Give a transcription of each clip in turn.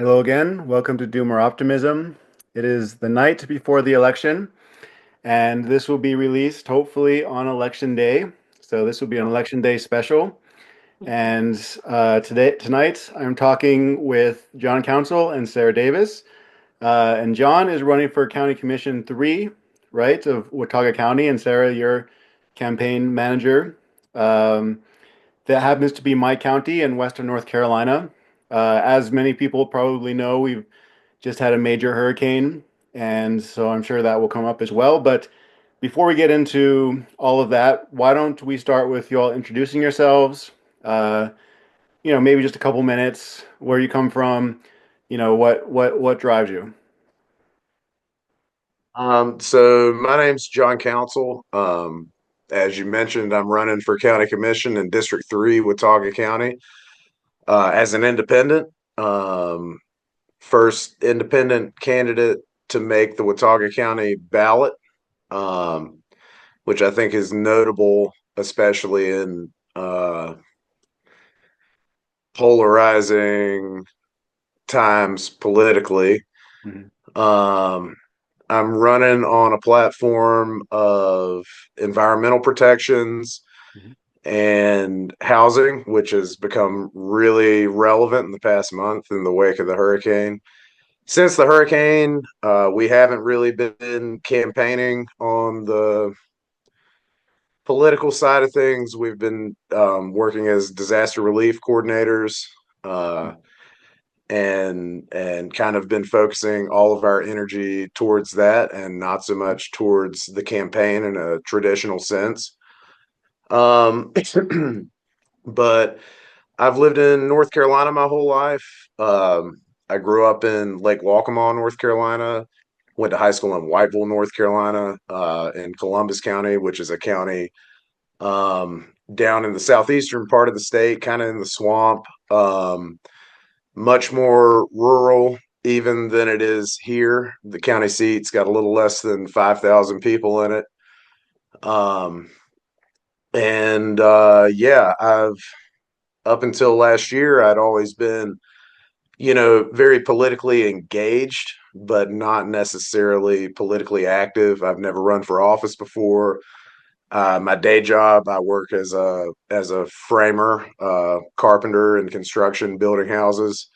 Hello again. Welcome to Do More Optimism. It is the night before the election, and this will be released hopefully on election day. So this will be an election day special. And tonight, I'm talking with Jon Council and Sarah Davis. And Jon is running for County Commission 3, right, of Watauga County. And Sarah, your campaign manager. Um, that happens to be my county in Western North Carolina. As many people probably know, we've just had a major hurricane, and so I'm sure that will come up as well. But before we get into all of that, why don't we start with you all introducing yourselves? Uh, maybe just a couple minutes, where you come from, what drives you. So my name's Jon Council. As you mentioned, I'm running for county commission in District 3, Watauga County, as an independent. Um, First independent candidate to make the Watauga County ballot, um, which I think is notable, especially in polarizing times politically. Mhm. Um, I'm running on a platform of environmental protections Mhm. and housing, which has become really relevant in the past month in the wake of the hurricane. Since the hurricane, we haven't really been campaigning on the political side of things. We've been working as disaster relief coordinators. Uh, and kind of been focusing all of our energy towards that and not so much towards the campaign in a traditional sense. Um, but I've lived in North Carolina my whole life. I grew up in Lake Waccamaw, North Carolina. Went to high school in Whiteville, North Carolina, in Columbus County, which is a county down in the southeastern part of the state, kind of in the swamp. Much more rural even than it is here. The county seat's got a little less than 5,000 people in it. Um, and yeah, I've up until last year, I'd always been, very politically engaged, but not necessarily politically active. I've never run for office before. My day job, I work as a framer, carpenter in construction, building houses.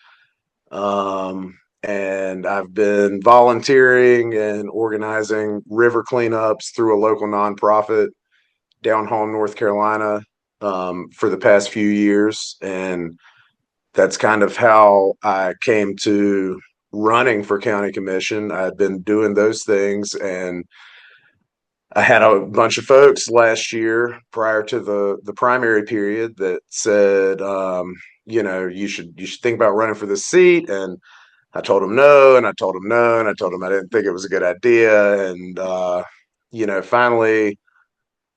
And I've been volunteering and organizing river cleanups through a local nonprofit down home, North Carolina, for the past few years. And that's kind of how I came to running for county commission. I'd been doing those things, and I had a bunch of folks last year prior to the primary period that said, you should think about running for this seat. And I told him no, and I told him no, and I told him I didn't think it was a good idea. And finally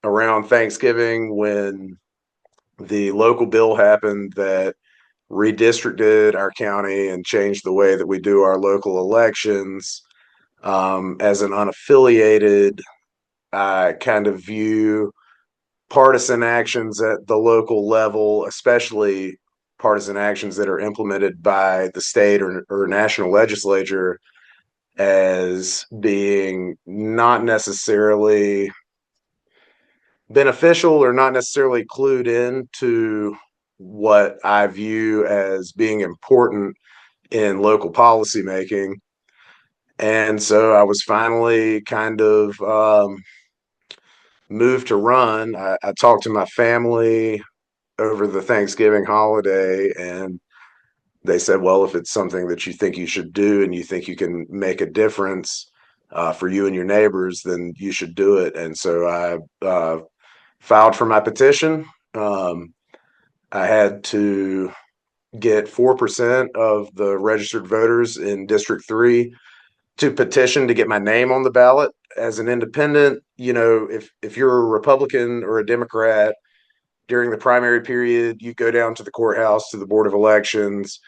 around Thanksgiving, when the local bill happened that redistricted our county and changed the way that we do our local elections, as an unaffiliated, I kind of view partisan actions at the local level, especially partisan actions that are implemented by the state or national legislature, as being not necessarily beneficial or not necessarily clued in to what I view as being important in local policy making. And so I was finally kind of moved to run. I talked to my family over the Thanksgiving holiday, and they said, well, if it's something that you think you should do and you think you can make a difference for you and your neighbors, then you should do it. And so I filed for my petition. Um, I had to get 4% of the registered voters in District 3 to petition to get my name on the ballot. As an independent, if you're a Republican or a Democrat during the primary period, you go down to the courthouse to the Board of Elections,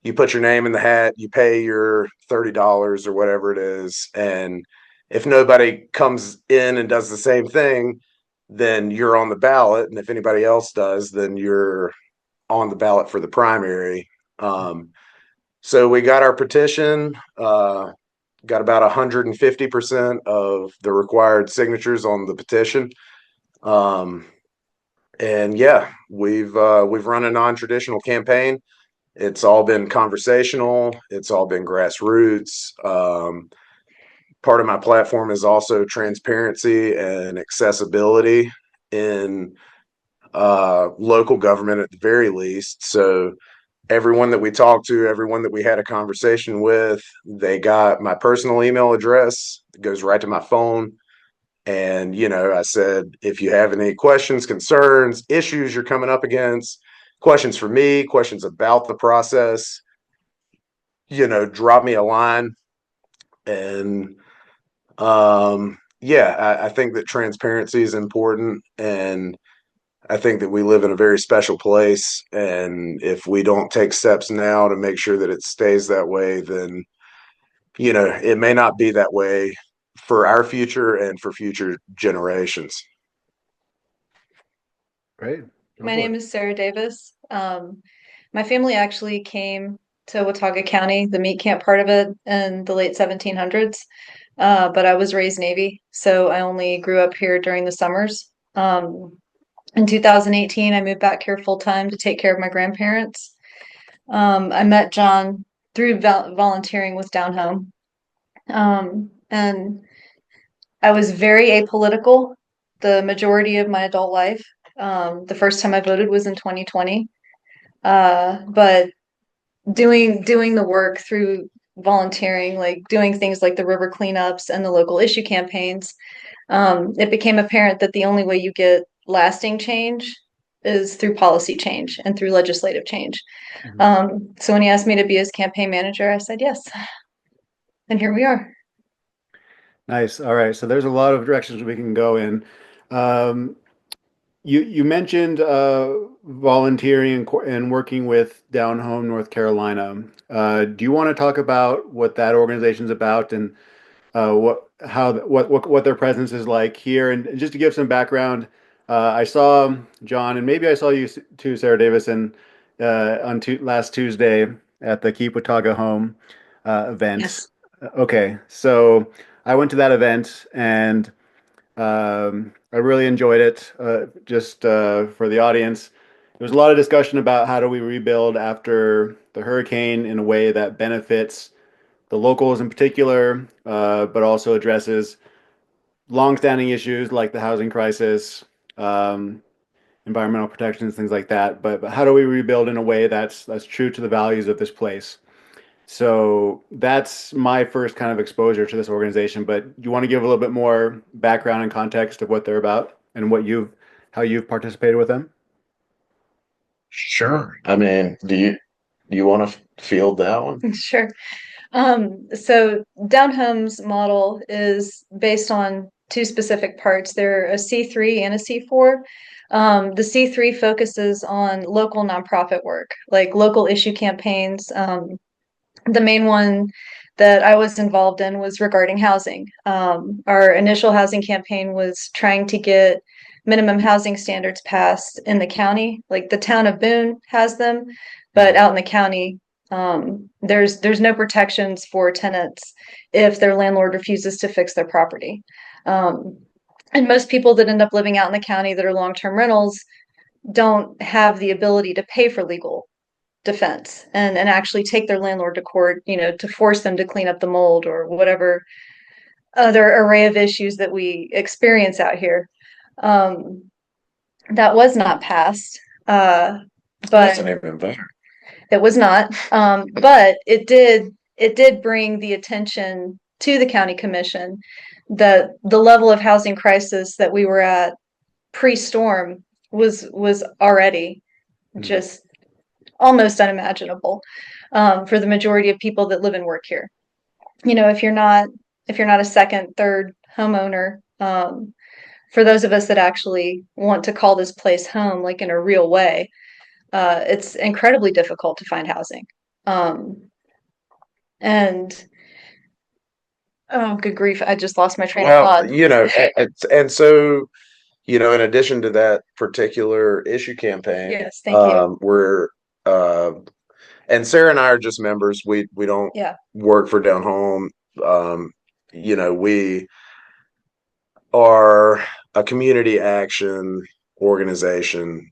you put your name in the hat, you pay your $30 or whatever it is, and if nobody comes in and does the same thing, then you're on the ballot, and if anybody else does, then you're on the ballot for the primary. Um, So we got our petition, got about 150% of the required signatures on the petition. Um, and yeah, we've run a non-traditional campaign. It's all been conversational. It's all been grassroots. Part of my platform is also transparency and accessibility in local government at the very least. So everyone that we talked to, everyone that we had a conversation with, they got my personal email address. It goes right to my phone. And, I said, if you have any questions, concerns, issues you're coming up against, questions for me, questions about the process, drop me a line. And yeah, I think that transparency is important. And I think that we live in a very special place. And if we don't take steps now to make sure that it stays that way, then, it may not be that way for our future and for future generations. Great. Go My for name it. is Sarah Davis. My family actually came to Watauga County, the meat camp part of it, in the late 1700s. But I was raised Navy, so I only grew up here during the summers. In 2018, I moved back here full time to take care of my grandparents. I met Jon through volunteering with Down Home. And I was very apolitical the majority of my adult life. The first time I voted was in 2020. But doing the work through volunteering, like doing things like the river cleanups and the local issue campaigns, it became apparent that the only way you get lasting change is through policy change and through legislative change. Mhm. So when he asked me to be his campaign manager, I said yes. And here we are. Nice. All right. So there's a lot of directions we can go in. Um, you mentioned volunteering and working with Down Home, North Carolina. Do you want to talk about what that organization's about and what their presence is like here? And just to give some background, I saw John, and maybe I saw you too, Sarah Davison, on last Tuesday at the Keep Watauga Home event. Yes. Okay, so I went to that event and I really enjoyed it. Just for the audience, there was a lot of discussion about how do we rebuild after the hurricane in a way that benefits the locals in particular, but also addresses longstanding issues like the housing crisis, um, environmental protections, things like that. But how do we rebuild in a way that's true to the values of this place? So that's my first kind of exposure to this organization. But you want to give a little bit more background and context of what they're about and how you've participated with them? Sure. I mean, do you want to field that one? Sure. So Down Home's model is based on two specific parts. They're a C3 and a C4. The C3 focuses on local nonprofit work, like local issue campaigns. The main one that I was involved in was regarding housing. Our initial housing campaign was trying to get minimum housing standards passed in the county. Like the town of Boone has them, but out in the county, there's no protections for tenants if their landlord refuses to fix their property. Um, and most people that end up living out in the county that are long-term rentals don't have the ability to pay for legal defense and actually take their landlord to court, to force them to clean up the mold or whatever other array of issues that we experience out here. Um, that was not passed, but Wasn't even better. it was not. But it did bring the attention to the county commission that the level of housing crisis that we were at pre-storm was already Mhm. just almost unimaginable for the majority of people that live and work here. If you're not a second, third homeowner, for those of us that actually want to call this place home, like in a real way, it's incredibly difficult to find housing. Um, and oh, good grief, I just lost my train of Well, thought. and so, in addition to that particular issue campaign, Yes, thank you. we're uh, and Sarah and I are just members. We don't Yeah. work for Down Home. We are a community action organization,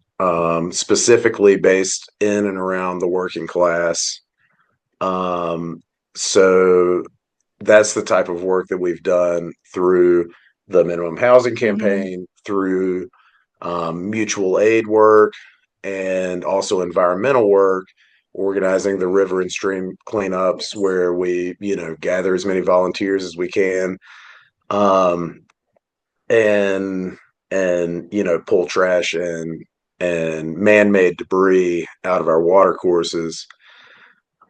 specifically based in and around the working class. So that's the type of work that we've done through the minimum housing campaign, through mutual aid work, and also environmental work, organizing the river and stream cleanups where we, gather as many volunteers as we can, um, and pull trash and man-made debris out of our water courses.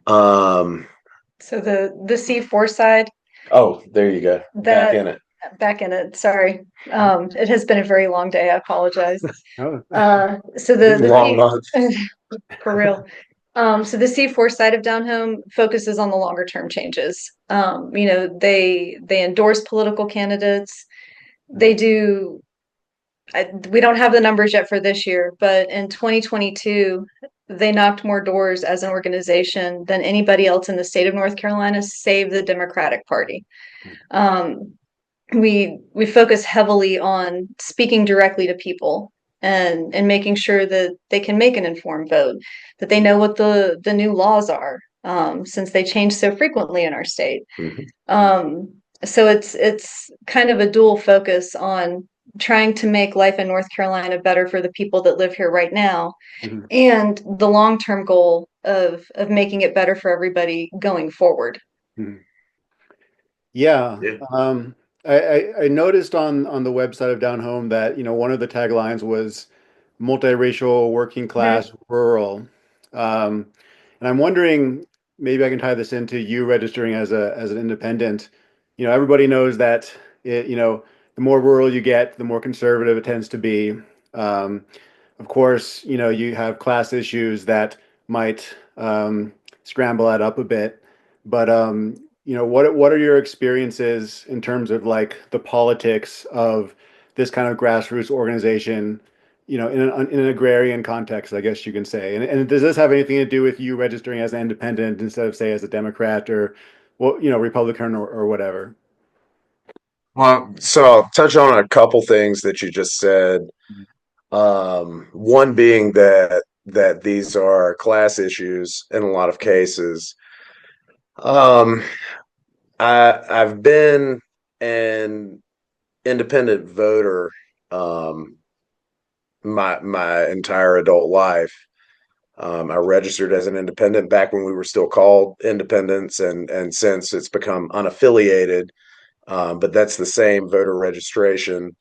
So the C4 side, Oh, there you go. Back in it. back in it. Sorry. It has been a very long day. I apologize. Oh, So the Long month. for real. So the C4 side of Down Home focuses on the longer term changes. They endorse political candidates. They do. We don't have the numbers yet for this year, but in 2022, they knocked more doors as an organization than anybody else in the state of North Carolina, save the Democratic Party. Um, we focus heavily on speaking directly to people and making sure that they can make an informed vote, that they know what the new laws are, since they change so frequently in our state. So it's kind of a dual focus on trying to make life in North Carolina better for the people that live here right now, and the long-term goal of making it better for everybody going forward. yeah. Yeah. I noticed on the website of Down Home that, one of the taglines was multiracial, working class, rural. Um, and I'm wondering, maybe I can tie this into you registering as an independent. Everybody knows that the more rural you get, the more conservative it tends to be. Um, of course, you have class issues that might scramble that up a bit. But what are your experiences in terms of like the politics of this kind of grassroots organization, in an agrarian context, I guess you can say. And does this have anything to do with you registering as an independent instead of, say, as a Democrat or, well, Republican or whatever? Well, so I'll touch on a couple things that you just said. One being that these are class issues in a lot of cases. Um, I've been an independent voter my entire adult life. I registered as an independent back when we were still called independents, and since it's become unaffiliated, but that's the same voter registration.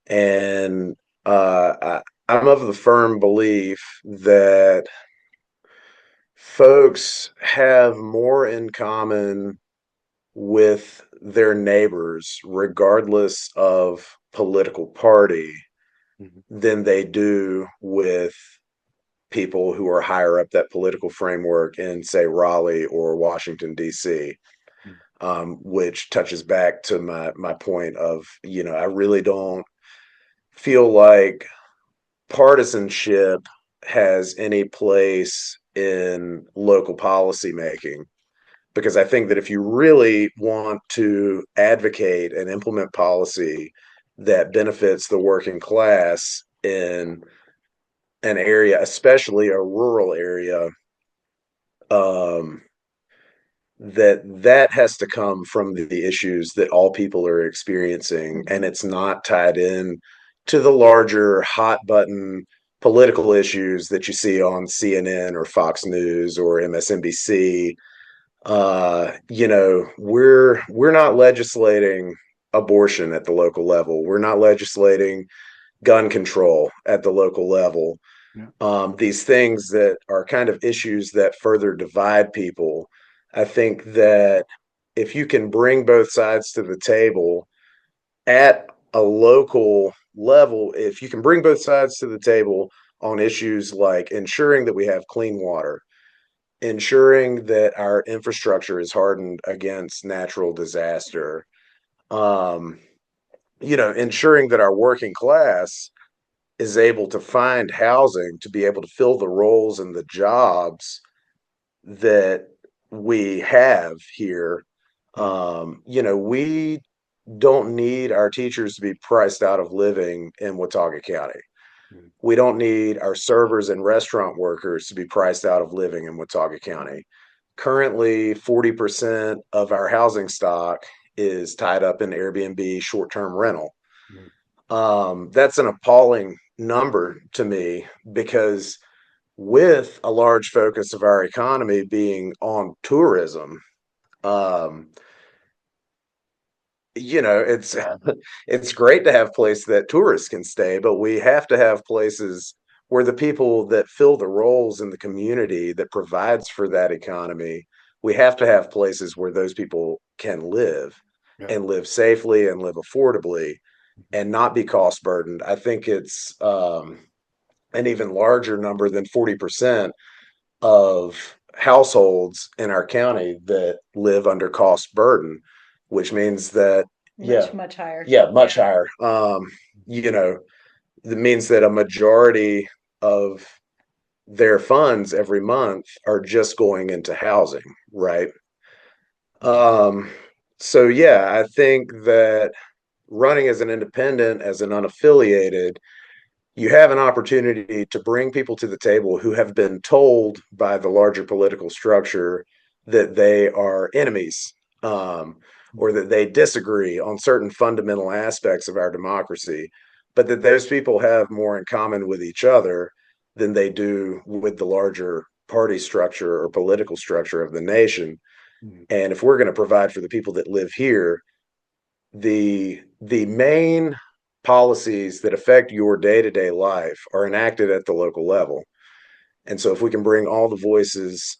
And I'm of the firm belief that folks have more in common with their neighbors, regardless of political party, Mhm. than they do with people who are higher up that political framework in, say, Raleigh or Washington, D.C., which touches back to my point of, I really don't feel like partisanship has any place in local policy making, because I think that if you really want to advocate and implement policy that benefits the working class in an area, especially a rural area, um, that has to come from the issues that all people are experiencing, and it's not tied in to the larger hot button political issues that you see on CNN or Fox News or MSNBC. We're not legislating abortion at the local level. We're not legislating gun control at the local level. Yeah. These things that are kind of issues that further divide people. I think that if you can bring both sides to the table at a local level, if you can bring both sides to the table on issues like ensuring that we have clean water, ensuring that our infrastructure is hardened against natural disaster, um, ensuring that our working class is able to find housing to be able to fill the roles and the jobs that we have here. Mm, We don't need our teachers to be priced out of living in Watauga County. mm, We don't need our servers and restaurant workers to be priced out of living in Watauga County. Currently, 40% of our housing stock is tied up in Airbnb short term rental. mm. That's an appalling number to me because with a large focus of our economy being on tourism, um, it's it's great to have places that tourists can stay, but we have to have places where the people that fill the roles in the community that provides for that economy, we have to have places where those people can live Yeah. and live safely and live affordably and not be cost burdened. I think it's an even larger number than 40% of households in our county that live under cost burden, which means that, yeah, Much higher. yeah, much higher. You know, that means that a majority of their funds every month are just going into housing, right? Mm, Um, so yeah, I think that running as an independent, as an unaffiliated, you have an opportunity to bring people to the table who have been told by the larger political structure that they are enemies, um, mm, or that they disagree on certain fundamental aspects of our democracy, but that those people have more in common with each other than they do with the larger party structure or political structure of the nation. mm, And if we're going to provide for the people that live here, the main policies that affect your day-to-day life are enacted at the local level. And so if we can bring all the voices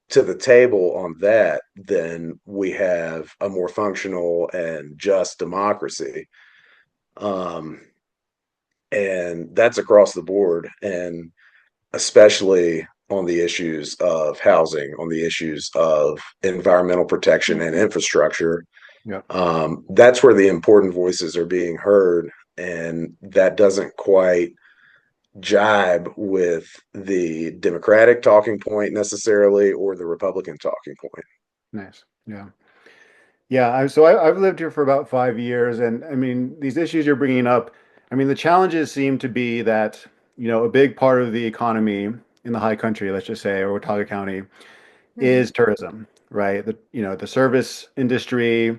to the table on that, then we have a more functional and just democracy. Um, and that's across the board, and especially on the issues of housing, on the issues of environmental protection and infrastructure. yeah. That's where the important voices are being heard, and that doesn't quite jibe with the Democratic talking point necessarily or the Republican talking point. Nice. Yeah. Yeah. I've lived here for about 5 years, and I mean, these issues you're bringing up, I mean, the challenges seem to be that, a big part of the economy in the high country, let's just say, or Watauga County, Mhm. is tourism, right? The service industry,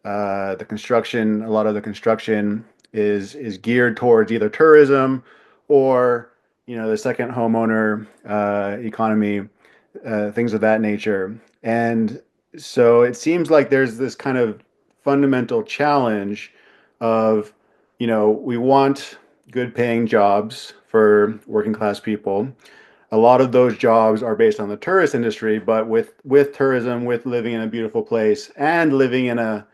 the construction, a lot of the construction is geared towards either tourism or, the second homeowner economy, things of that nature. And so it seems like there's this kind of fundamental challenge of, we want good paying jobs for working class people. A lot of those jobs are based on the tourist industry, but with tourism, with living in a beautiful place and living in a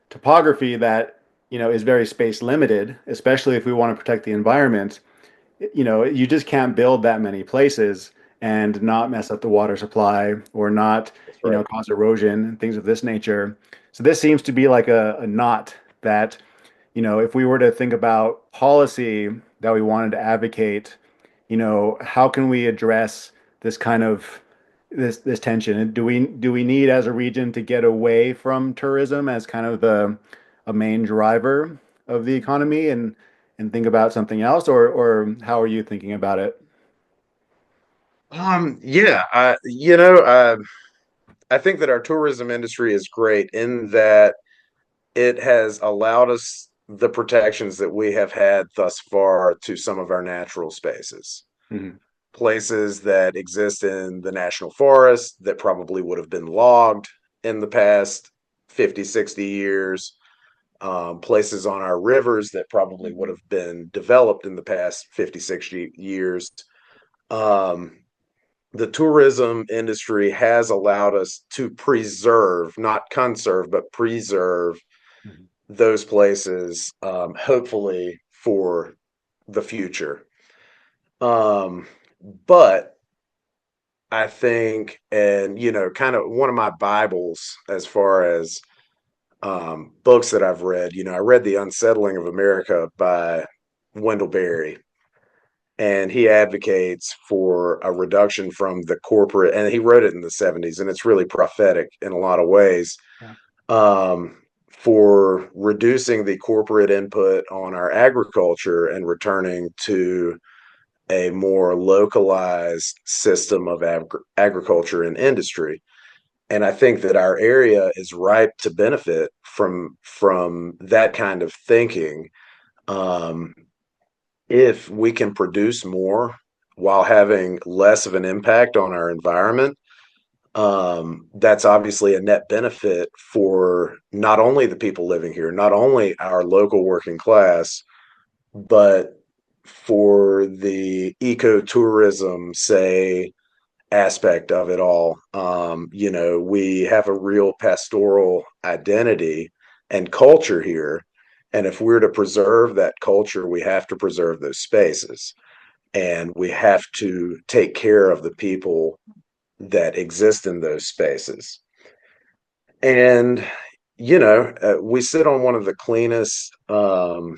topography that, is very space limited, especially if we want to protect the environment, you just can't build that many places and not mess up the water supply or not, That's right. cause erosion and things of this nature. So this seems to be like a knot that, if we were to think about policy that we wanted to advocate, how can we address this kind of this tension? And do we need as a region to get away from tourism as kind of a main driver of the economy and think about something else, or how are you thinking about it? Yeah, I think that our tourism industry is great in that it has allowed us the protections that we have had thus far to some of our natural spaces. Hmm. Places that exist in the national forest that probably would have been logged in the past 50, 60 years, places on our rivers that probably would Mhm. have been developed in the past 50, 60 years. Um, the tourism industry has allowed us to preserve, not conserve, but preserve Hmm. those places, hopefully for the future. Um, but I think, and kind of one of my Bibles as far as books that I've read, I read The Unsettling of America by Wendell Berry. and he advocates for a reduction from the corporate, and he wrote it in the 70s, and it's really prophetic in a lot of ways, Yeah. for reducing the corporate input on our agriculture and returning to a more localized system of agriculture and industry. And I think that our area is ripe to benefit from that kind of thinking. Um, if we can produce more while having less of an impact on our environment, that's obviously a net benefit for not only the people living here, not only our local working class, but for the ecotourism, say, aspect of it all. We have a real pastoral identity and culture here. And if we're to preserve that culture, we have to preserve those spaces. And we have to take care of the people that exist in those spaces. And, we sit on one of the cleanest aquifers,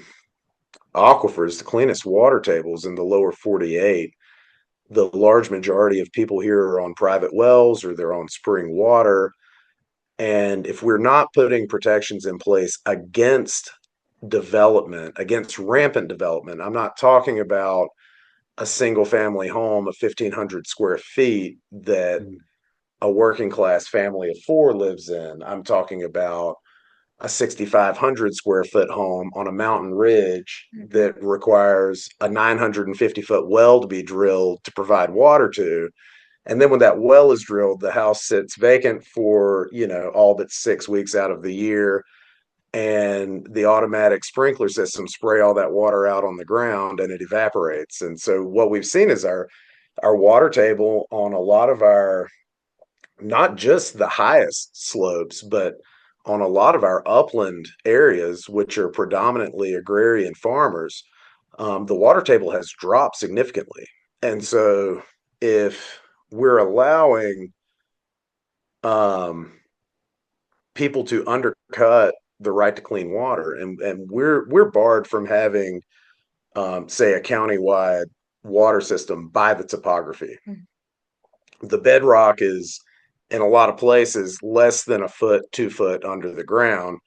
the cleanest water tables in the lower 48. The large majority of people here are on private wells or they're on spring water. And if we're not putting protections in place against development, against rampant development, I'm not talking about a single family home of 1,500 square feet that a working class family of four lives in. I'm talking about a 6,500 square foot home on a mountain ridge that requires a 950-foot well to be drilled to provide water to. And then when that well is drilled, the house sits vacant for, all but 6 weeks out of the year. And the automatic sprinkler system spray all that water out on the ground and it evaporates. And so what we've seen is our water table on a lot of our, not just the highest slopes, but on a lot of our upland areas, which are predominantly agrarian farmers, the water table has dropped significantly. And so if we're allowing people to undercut the right to clean water, and we're barred from having, say, a countywide water system by the topography. The bedrock is in a lot of places less than a foot, 2 foot under the ground.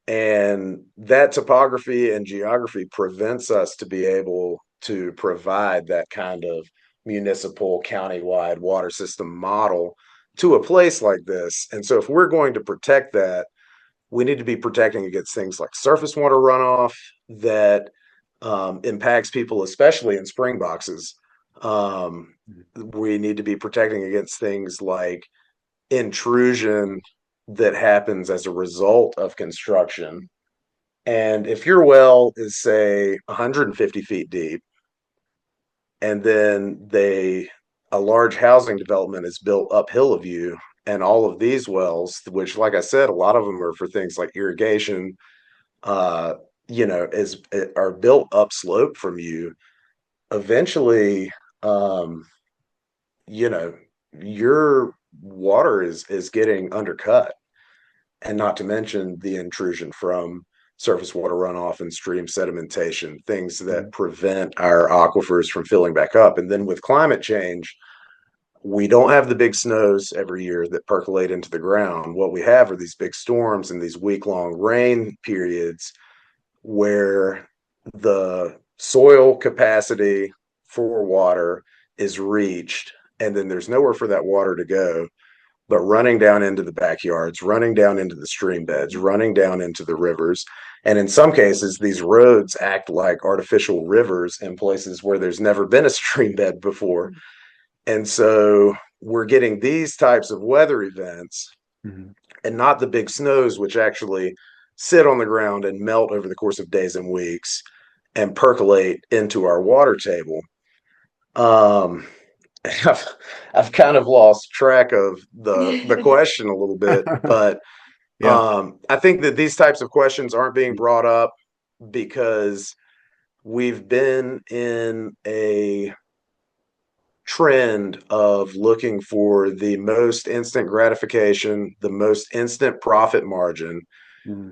And that topography and geography prevents us to be able to provide that kind of municipal countywide water system model to a place like this. And so if we're going to protect that, we need to be protecting against things like surface water runoff that impacts people, especially in spring boxes. We need to be protecting against things like intrusion that happens as a result of construction. And if your well is, say, 150 feet deep, and then a large housing development is built uphill of you, and all of these wells, which, like I said, a lot of them are for things like irrigation, are built upslope from you. Eventually, um, your water is getting undercut, and not to mention the intrusion from surface water runoff and stream sedimentation, things that prevent our aquifers from filling back up. And then with climate change, we don't have the big snows every year that percolate into the ground. What we have are these big storms and these week-long rain periods where the soil capacity for water is reached, and then there's nowhere for that water to go but running down into the backyards, running down into the stream beds, running down into the rivers. And in some cases, these roads act like artificial rivers in places where there's never been a stream bed before. And so we're getting these types of weather events, and not the big snows, which actually sit on the ground and melt over the course of days and weeks and percolate into our water table. Um, I've kind of lost track of the question a little bit, but Yeah. I think that these types of questions aren't being brought up because we've been in a trend of looking for the most instant gratification, the most instant profit margin,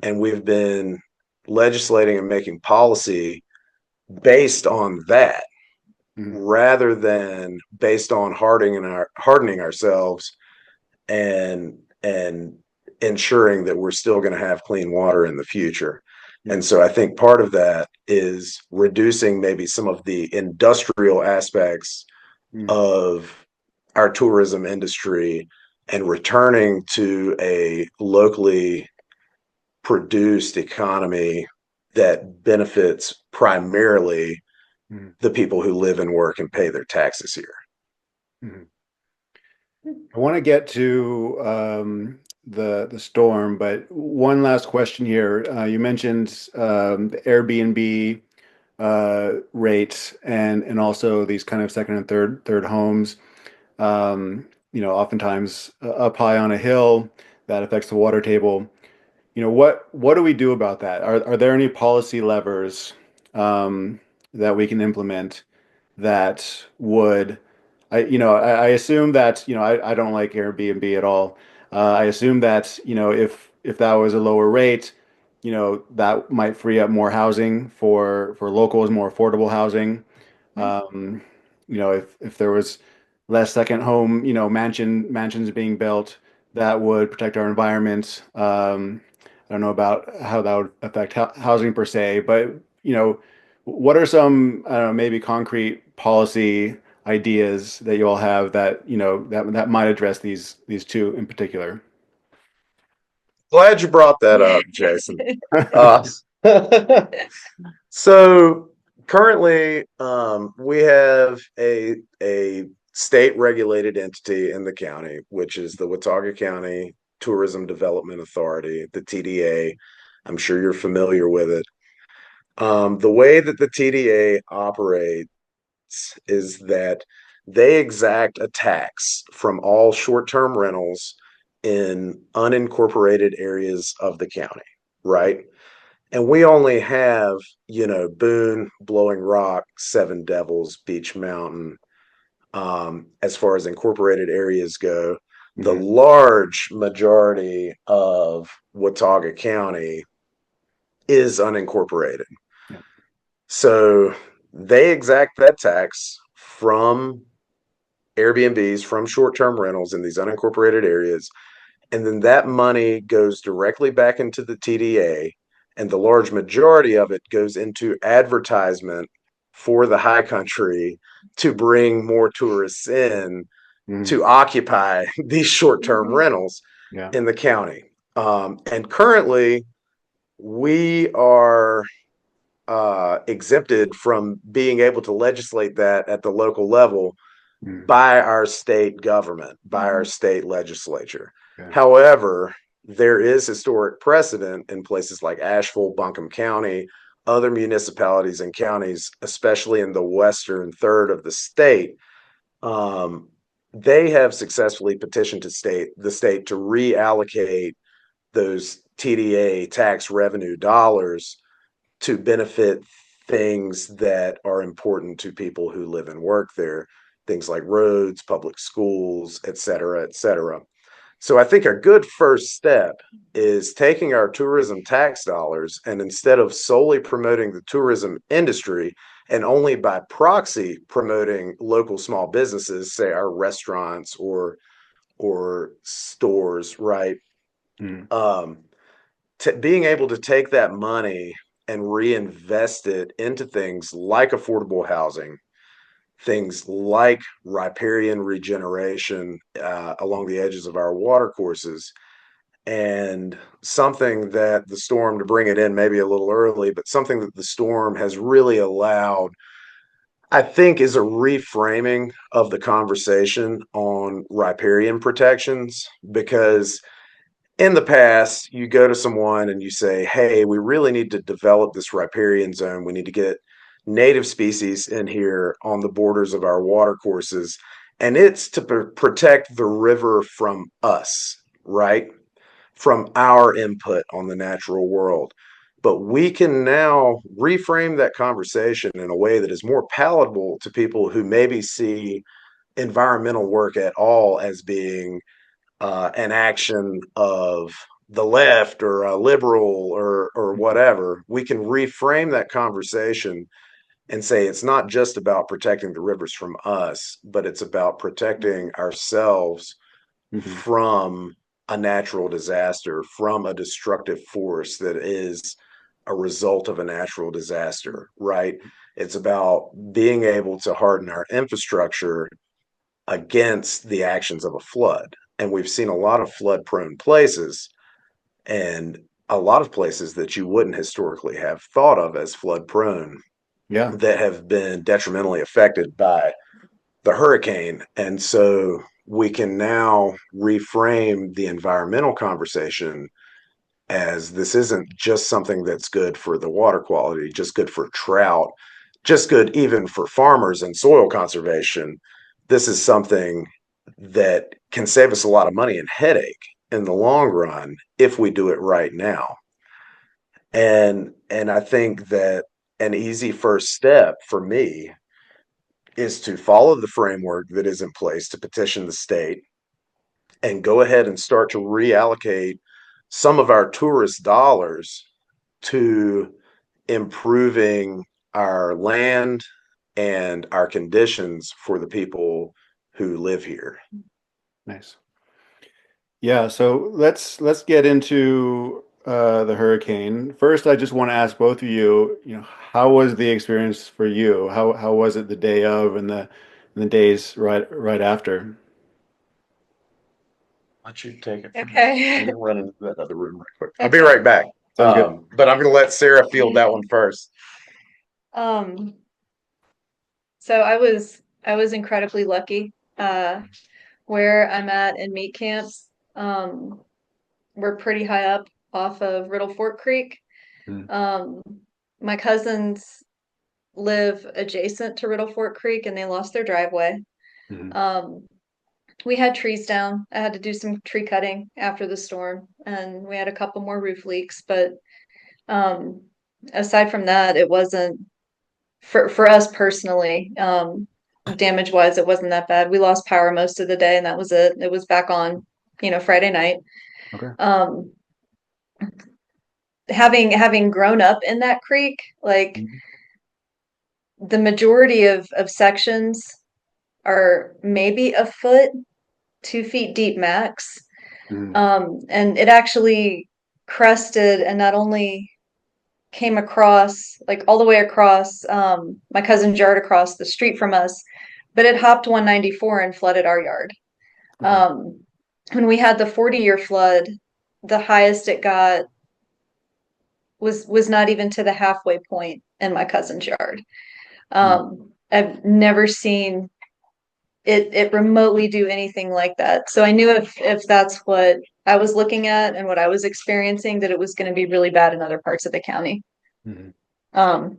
and we've been legislating and making policy based on that. Mhm. rather than based on hardening ourselves and ensuring that we're still going to have clean water in the future. Yeah. And so I think part of that is reducing maybe some of the industrial aspects Mhm. of our tourism industry and returning to a locally produced economy that benefits primarily Mhm. the people who live and work and pay their taxes here. Mhm. I want to get to the storm, but one last question here. You mentioned the Airbnb rates and also these kind of second and third homes. Oftentimes up high on a hill that affects the water table. What do we do about that? Are there any policy levers that we can implement that would I assume that I don't like Airbnb at all. I assume that if that was a lower rate, that might free up more housing for locals, more affordable housing. Um, if there was less second home, mansions being built, that would protect our environment. I don't know about how that would affect housing per se, but what are some, I don't know, maybe concrete policy ideas that you all have that that might address these two in particular? Glad you brought that up, Jason. Uh, so currently, we have a state regulated entity in the county, which is the Watauga County Tourism Development Authority, the TDA. I'm sure you're familiar with it. The way that the TDA operates is that they exact a tax from all short-term rentals in unincorporated areas of the county, right? And we only have, Boone, Blowing Rock, Seven Devils, Beach Mountain, as far as incorporated areas go. The Hmm. large majority of Watauga County is unincorporated. Yeah. So they exact that tax from Airbnbs, from short term rentals in these unincorporated areas. And then that money goes directly back into the TDA. And the large majority of it goes into advertisement for the high country to bring more tourists in Hmm. to occupy these short term rentals Yeah. in the county. And currently, we are exempted from being able to legislate that at the local level Hmm. by our state government, by our state legislature. Yeah. However, there is historic precedent in places like Asheville, Buncombe County, other municipalities and counties, especially in the western third of the state. Um, they have successfully petitioned the state to reallocate those TDA tax revenue dollars to benefit things that are important to people who live and work there, things like roads, public schools, et cetera, et cetera. So I think a good first step is taking our tourism tax dollars and instead of solely promoting the tourism industry and only by proxy promoting local small businesses, say our restaurants or stores, right? Hmm. Um, Being able to take that money and reinvest it into things like affordable housing, things like riparian regeneration along the edges of our water courses, and something that the storm, to bring it in maybe a little early, but something that the storm has really allowed, I think, is a reframing of the conversation on riparian protections because in the past, you go to someone and you say, hey, we really need to develop this riparian zone. We need to get native species in here on the borders of our water courses. And it's to protect the river from us, right? From our input on the natural world. But we can now reframe that conversation in a way that is more palatable to people who maybe see environmental work at all as being an action of the left or a liberal or whatever, we can reframe that conversation and say it's not just about protecting the rivers from us, but it's about protecting ourselves Hmm. from a natural disaster, from a destructive force that is a result of a natural disaster, right? It's about being able to harden our infrastructure against the actions of a flood. And we've seen a lot of flood prone places and a lot of places that you wouldn't historically have thought of as flood prone Yeah. that have been detrimentally affected by the hurricane. And so we can now reframe the environmental conversation as this isn't just something that's good for the water quality, just good for trout, just good even for farmers and soil conservation. This is something that can save us a lot of money and headache in the long run if we do it right now. And I think that an easy first step for me is to follow the framework that is in place to petition the state and go ahead and start to reallocate some of our tourist dollars to improving our land and our conditions for the people who live here. Nice. Yeah, so let's get into the hurricane. First, I just want to ask both of you, how was the experience for you? How was it the day of and the days right after? Why don't you take it from here? I'm Okay. gonna run into that other room right quick. I'll be Okay. right back. Sounds good. But I'm gonna let Sarah field that one first. Um, so I was incredibly lucky. Where I'm at in meat camps, we're pretty high up off of Riddle Fork Creek. Mm. Um, my cousins live adjacent to Riddle Fork Creek and they lost their driveway. Mhm. Um, we had trees down. I had to do some tree cutting after the storm, and we had a couple more roof leaks. But um, aside from that, it wasn't for us personally. Damage wise, it wasn't that bad. We lost power most of the day, and that was it. It was back on, Friday night. Okay. Um, having grown up in that creek, like Mhm. the majority of sections are maybe a foot, 2 feet deep max. Mhm. And it actually crested and not only came across, like all the way across my cousin's yard across the street from us, but it hopped 194 and flooded our yard. Okay. Um, when we had the 40-year flood, the highest it got was not even to the halfway point in my cousin's yard. Mm. I've never seen it remotely do anything like that. So I knew if that's what I was looking at and what I was experiencing, that it was going to be really bad in other parts of the county. Mhm. Um,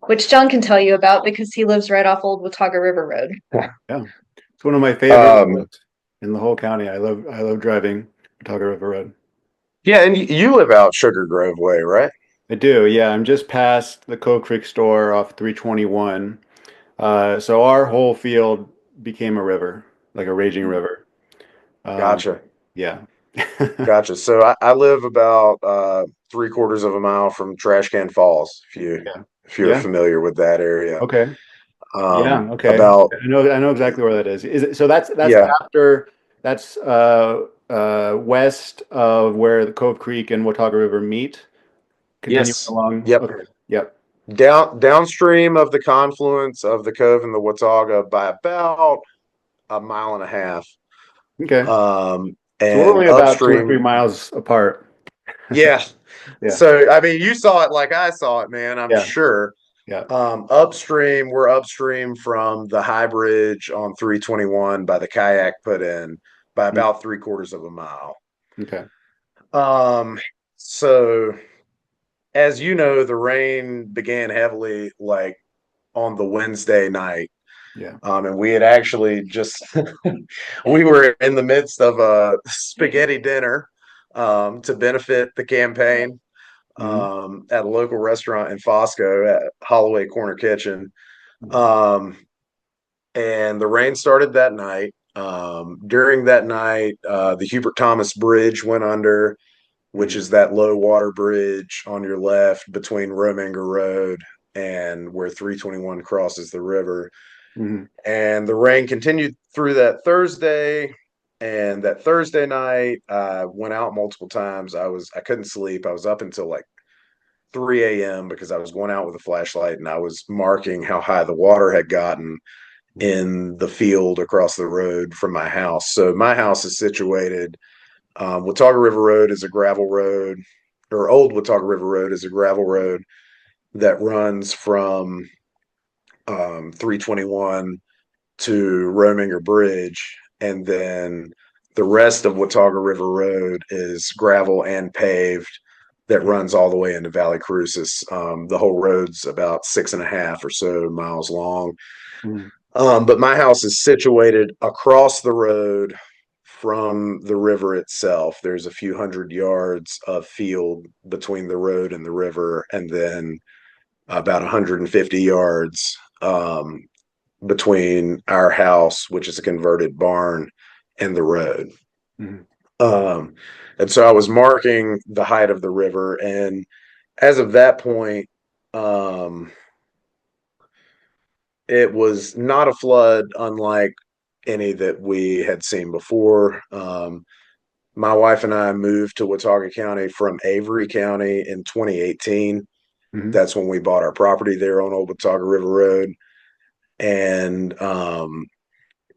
which John can tell you about because he lives right off Old Watauga River Road. Yeah. It's one of my favorite Um, roads in the whole county. I love driving Watauga River Road. yeah, and you live out Sugar Grove Way, right? I do, yeah. I'm just past the Cove Creek store off 321. So our whole field became a river, like a raging river. Um, Gotcha. yeah. Gotcha. So I live about 3/4 of a mile from Trash Can Falls, Yeah. if you're Yeah. familiar with that area. Okay. Yeah. Okay. About I know exactly where that is. Is it so that's yeah, after that's west of where the Cove Creek and Watauga River meet, continuing yes, along. yep. Okay. Yep. Downstream of the confluence of the Cove and the Watauga by about a mile and a half. Okay. So we're And only about 2 or 3 upstream, miles apart. yeah. Yeah. So I mean, you saw it like I saw it, man. I'm Yeah. sure. Yeah. Upstream, we're upstream from the high bridge on 321 by the kayak put in by Mm. about 3/4 of a mile. Okay. Um, so as you know, the rain began heavily like on the Wednesday night. Yeah. And we had actually just we were in the midst of a spaghetti dinner to benefit the campaign Hmm. at a local restaurant in Fosco at Holloway Corner Kitchen. Hmm. Um, and the rain started that night. During that night, the Hubert Thomas Bridge went under, which Hmm. is that low water bridge on your left between Rominger Road and where 321 crosses the river. Mhm. And the rain continued through that Thursday. And that Thursday night, I went out multiple times. I couldn't sleep. I was up until like 3 a.m. because I was going out with a flashlight and I was marking how high the water had gotten Mhm. in the field across the road from my house. So my house is situated. Watauga River Road is a gravel road, or Old Watauga River Road is a gravel road that runs from 321 to Rominger Bridge, and then the rest of Watauga River Road is gravel and paved that runs all the way into Valley Crucis. The whole road's about 6.5 or so miles long. Mhm. But my house is situated across the road from the river itself. There's a few hundred yards of field between the road and the river, and then about 150 yards between our house, which is a converted barn, and the road. Mhm. Um, and so I was marking the height of the river, and as of that point, um, it was not a flood unlike any that we had seen before. My wife and I moved to Watauga County from Avery County in 2018. Mhm. That's when we bought our property there on Old Watauga River Road. And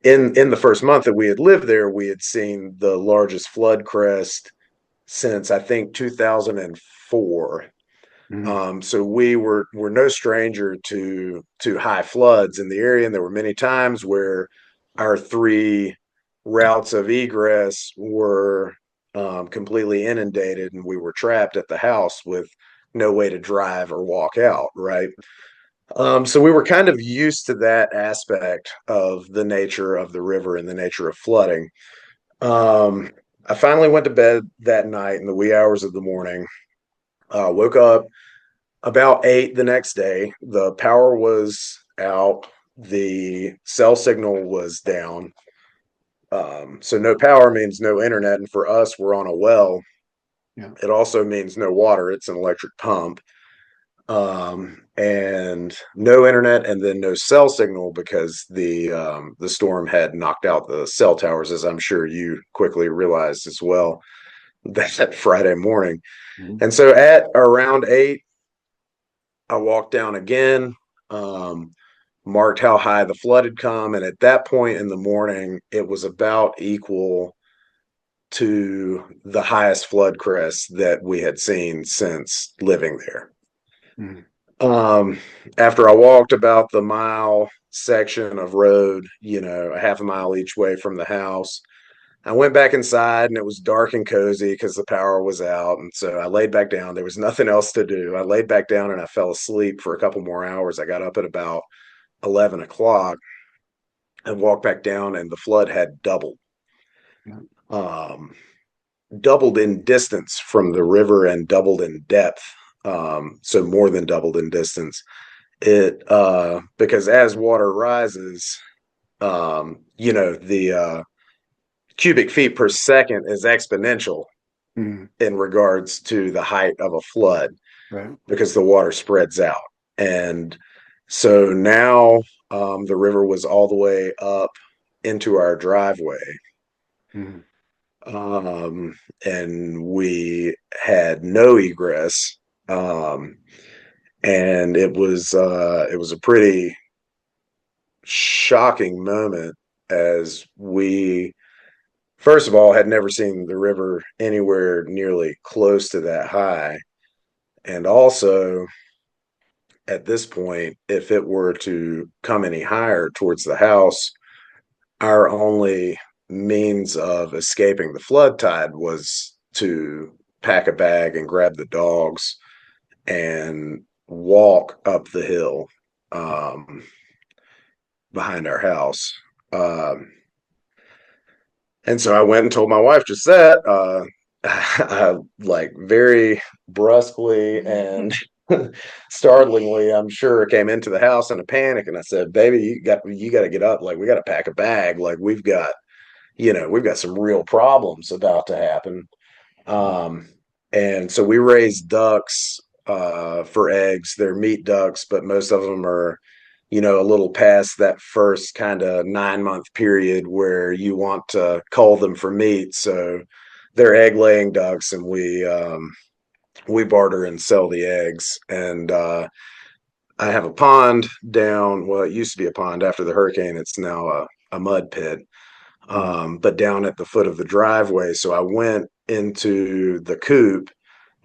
in the first month that we had lived there, we had seen the largest flood crest since I think 2004. Mhm. So we were no stranger to high floods in the area, and there were many times where our three routes of egress were completely inundated, and we were trapped at the house with no way to drive or walk out. Right. So we were kind of used to that aspect of the nature of the river and the nature of flooding. Um, I finally went to bed that night in the wee hours of the morning. Woke up about 8 the next day. The power was out. The cell signal was down. So no power means no internet. And for us, we're on a well. Yeah. It also means no water. It's an electric pump. And no internet, and then no cell signal because the storm had knocked out the cell towers, as I'm sure you quickly realized as well that Friday morning. Mhm. And so at around 8, I walked down again, um, marked how high the flood had come, and at that point in the morning, it was about equal to the highest flood crest that we had seen since living there. Mhm. Um, After I walked about the mile section of road, a half a mile each way from the house, I went back inside and it was dark and cozy because the power was out. And so I laid back down. There was nothing else to do. I laid back down and I fell asleep for a couple more hours. I got up at about 11 o'clock and walked back down, and the flood had doubled. Yeah. Um, Doubled in distance from the river and doubled in depth. So more than doubled in distance. It Because as water rises, the cubic feet per second is exponential Mhm. in regards to the height of a flood Right. because the water spreads out. And so now the river was all the way up into our driveway. Mhm. Um, and we had no egress. Um, and it was a pretty shocking moment as we first of all had never seen the river anywhere nearly close to that high, and also at this point, if it were to come any higher towards the house, our only means of escaping the flood tide was to pack a bag and grab the dogs and walk up the hill um, behind our house. Um, and so I went and told my wife just that. I like very brusquely and startlingly, I'm sure, came into the house in a panic, and I said, "Baby, you got to get up. Like we got to pack a bag. Like we've got some real problems about to happen." Um, and so we raised ducks for eggs. They're meat ducks, but most of them are, a little past that first kind of 9 month period where you want to cull them for meat. So they're egg laying ducks, and we barter and sell the eggs. And I have a pond down. Well, it used to be a pond after the hurricane. It's now a mud pit, Mm. but down at the foot of the driveway. So I went into the coop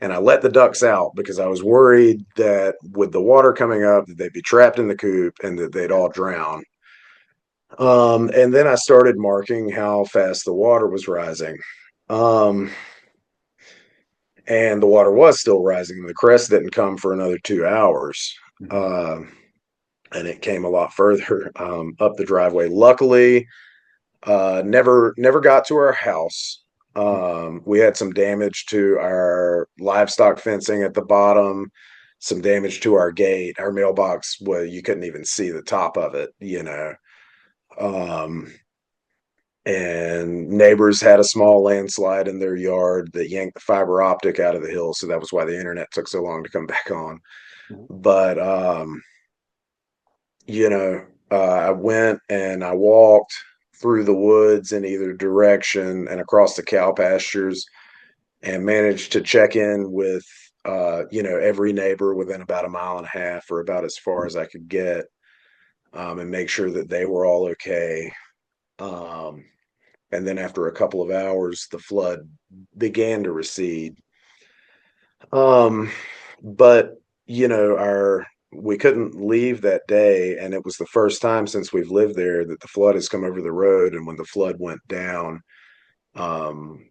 and I let the ducks out because I was worried that with the water coming up, that they'd be trapped in the coop and that they'd all drown. And then I started marking how fast the water was rising. Um, and the water was still rising. The crest didn't come for another 2 hours. Mhm. Uh, and it came a lot further up the driveway. Luckily, never got to our house. We had some damage to our livestock fencing at the bottom, some damage to our gate. Our mailbox, well, you couldn't even see the top of it. Um, and neighbors had a small landslide in their yard that yanked the fiber optic out of the hill. So that was why the internet took so long to come back on. Mhm. But, you know, I went and I walked through the woods in either direction and across the cow pastures and managed to check in with, every neighbor within about a mile and a half or about as far as I could get, and make sure that they were all okay. Um, and then after a couple of hours, the flood began to recede. Um, but our we couldn't leave that day, and it was the first time since we've lived there that the flood has come over the road. And when the flood went down, um,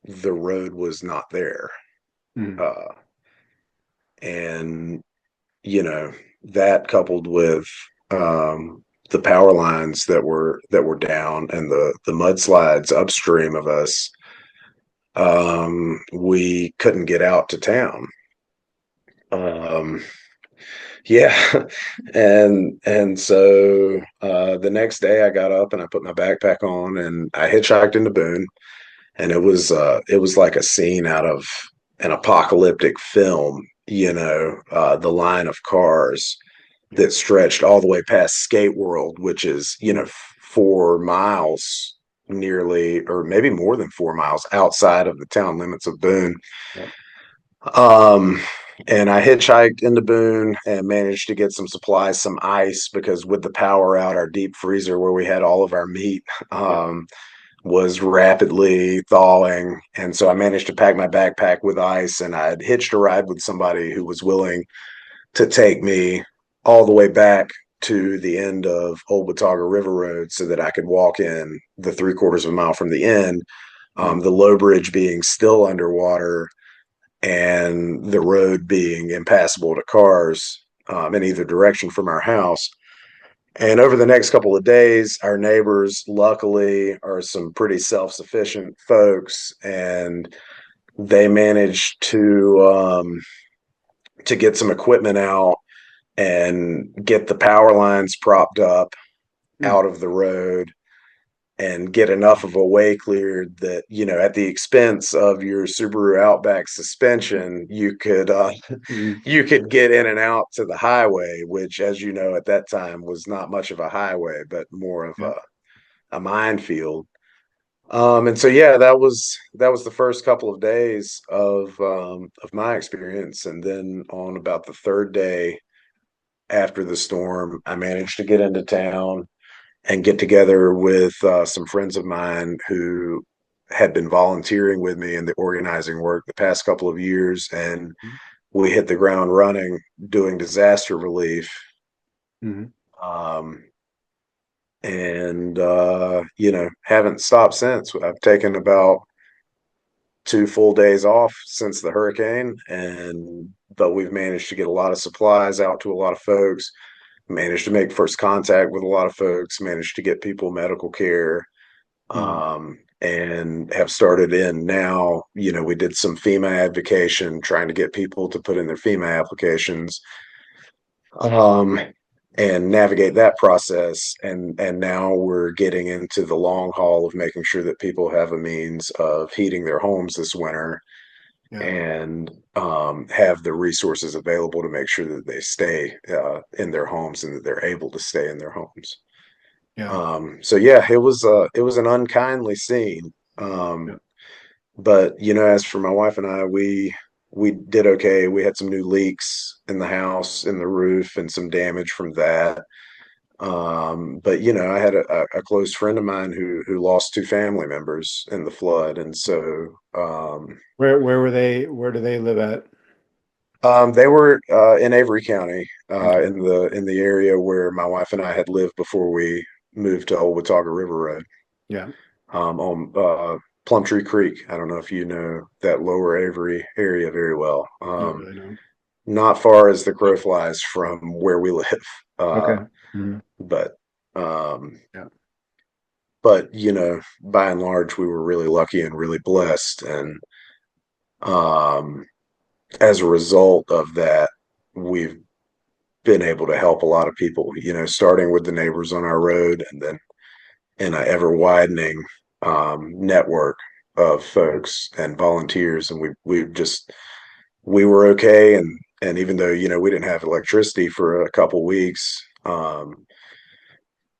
the road was not there, Mhm. uh, and you know that coupled with the power lines that were down and the mudslides upstream of us, we couldn't get out to town. Um, Yeah. And so the next day I got up and I put my backpack on and I hitchhiked into Boone, and it was like a scene out of an apocalyptic film, the line of cars Yeah. that stretched all the way past Skate World, which is, Mhm. 4 miles nearly, or maybe more than 4 miles outside of the town limits of Boone. Yeah. Um, and I hitchhiked into Boone and managed to get some supplies, some ice, because with the power out, our deep freezer where we had all of our meat Yeah. was rapidly thawing. And so I managed to pack my backpack with ice, and I had hitched a ride with somebody who was willing to take me all the way back to the end of Old Watauga River Road so that I could walk in the 3/4 of a mile from the end, Mhm. the low bridge being still underwater and the road being impassable to cars in either direction from our house. And over the next couple of days, our neighbors, luckily, are some pretty self sufficient folks, and they managed to get some equipment out and get the power lines propped up Mhm. out of the road and get enough of a way cleared that, at the expense of your Subaru Outback suspension, Mhm. you could get in and out to the highway, which, as you know, at that time was not much of a highway, but more of Yeah. a minefield. And so, yeah, that was the first couple of days of my experience, and then on about the third day after the storm, I managed to get into town and get together with some friends of mine who had been volunteering with me in the organizing work the past couple of years, and Mhm. we hit the ground running doing disaster relief. Mhm. Um, and haven't stopped since. I've taken about 2 full days off since the hurricane, and but we've managed to get a lot of supplies out to a lot of folks, managed to make first contact with a lot of folks, managed to get people medical care, Mhm. and have started in now. We did some FEMA advocation, trying to get people to put in their FEMA applications, um, and navigate that process. And now we're getting into the long haul of making sure that people have a means of heating their homes this winter. Yeah. and have the resources available to make sure that they stay in their homes and that they're able to stay in their homes. Yeah. So yeah, it was an unkindly scene. Yeah. But as for my wife and I, we did okay. We had some new leaks in the house, in the roof, and some damage from that. But I had a close friend of mine who lost two family members in the flood, and so Where were they? Where do they live at? they were in Avery County, Okay. in the area where my wife and I had lived before we moved to Old Watauga River Road, Yeah. on Plumtree Creek. I don't know if you know that lower Avery area very well. Not really, no. Not far as the crow flies from where we live. Okay. Uh, Hmm. but um, Yeah. but by and large, we were really lucky and really blessed, and um, as a result of that, we've been able to help a lot of people. Starting with the neighbors on our road, and then in an ever widening network of folks and volunteers, and we were okay, and even though we didn't have electricity for a couple weeks,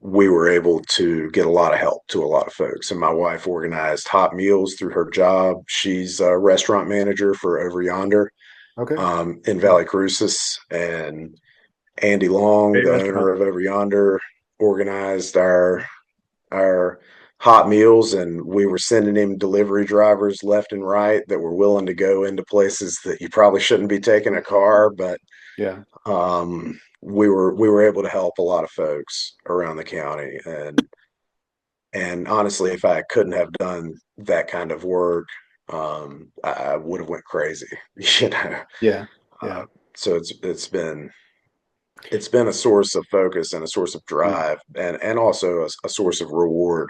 we were able to get a lot of help to a lot of folks. And my wife organized hot meals through her job. She's a restaurant manager for Over Yonder, Okay. in Yeah. Valley Crucis. And Andy Long, Great the owner restaurant. of Over Yonder, organized our hot meals, and we were sending him delivery drivers left and right that were willing to go into places that you probably shouldn't be taking a car, but Yeah. we were able to help a lot of folks around the county. And honestly, if I couldn't have done that kind of work, I would have went crazy. you know Yeah. uh, Yeah. so it's been a source of focus and a source of Mm. drive, and also a source of reward,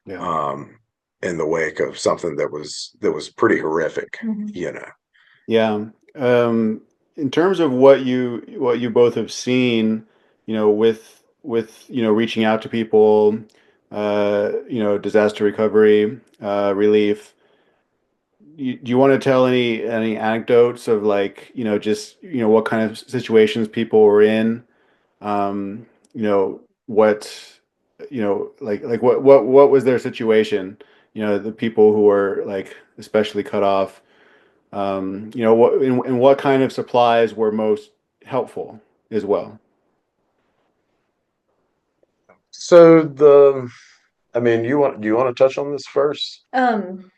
Yeah. um, in the wake of something that was pretty horrific. Mhm. You know, Yeah. In terms of what you both have seen, with reaching out to people, disaster recovery, relief. Do you want to tell any anecdotes of like, just, what kind of situations people were in? What, like what was their situation? The people who were like especially cut off. And what kind of supplies were most helpful as well? so the I mean, do you want to touch on this first? Um,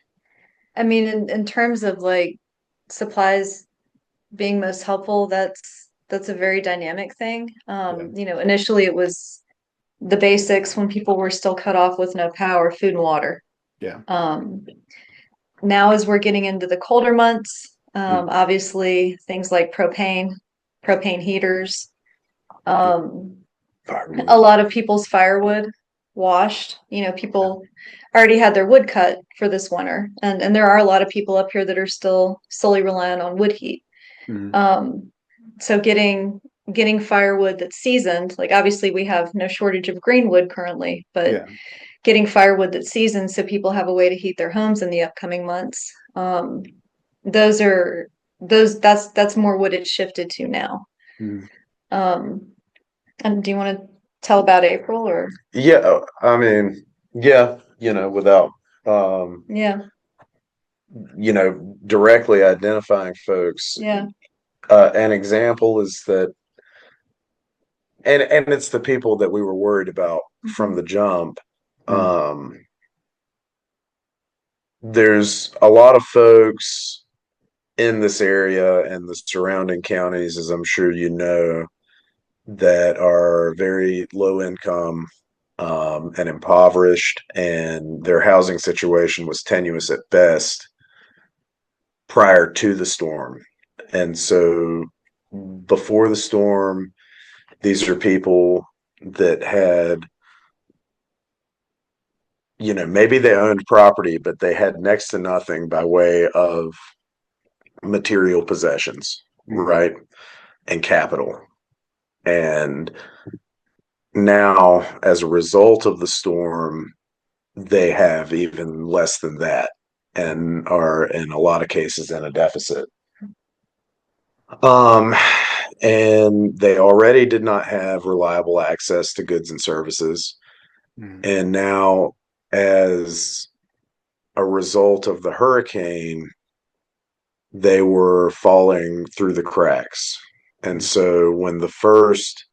I mean, in terms of like supplies being most helpful, that's a very dynamic thing. Yeah. Initially it was the basics when people were still cut off with no power, food and water. Yeah. Um, Now as we're getting into the colder months, Mm. obviously things like propane heaters, Yeah. um, a Firewood. lot of people's firewood washed. People already had their wood cut for this winter, and there are a lot of people up here that are still solely reliant on wood heat. Mhm. Um, so getting firewood that's seasoned, like obviously we have no shortage of green wood currently, but Yeah. getting firewood that's seasoned so people have a way to heat their homes in the upcoming months. Those are that's more what it's shifted to now. Mhm. Um, and do you want to tell about April or Yeah, I mean, yeah, without um, yeah, directly identifying folks. yeah. An example is that, and it's the people that we were worried about from Mhm. the jump. Mhm. Um, there's a lot of folks in this area and the surrounding counties, as I'm sure you know, that are very low income, and impoverished, and their housing situation was tenuous at best prior to the storm. And so before the storm, these are people that had, maybe they owned property, but they had next to nothing by way of material possessions, Mhm. right? And capital. And now, as a result of the storm, they have even less than that. and are in a lot of cases in a deficit. Um, and they already did not have reliable access to goods and services. Mm. And now, as a result of the hurricane, they were falling through the cracks. And Mm. so when the first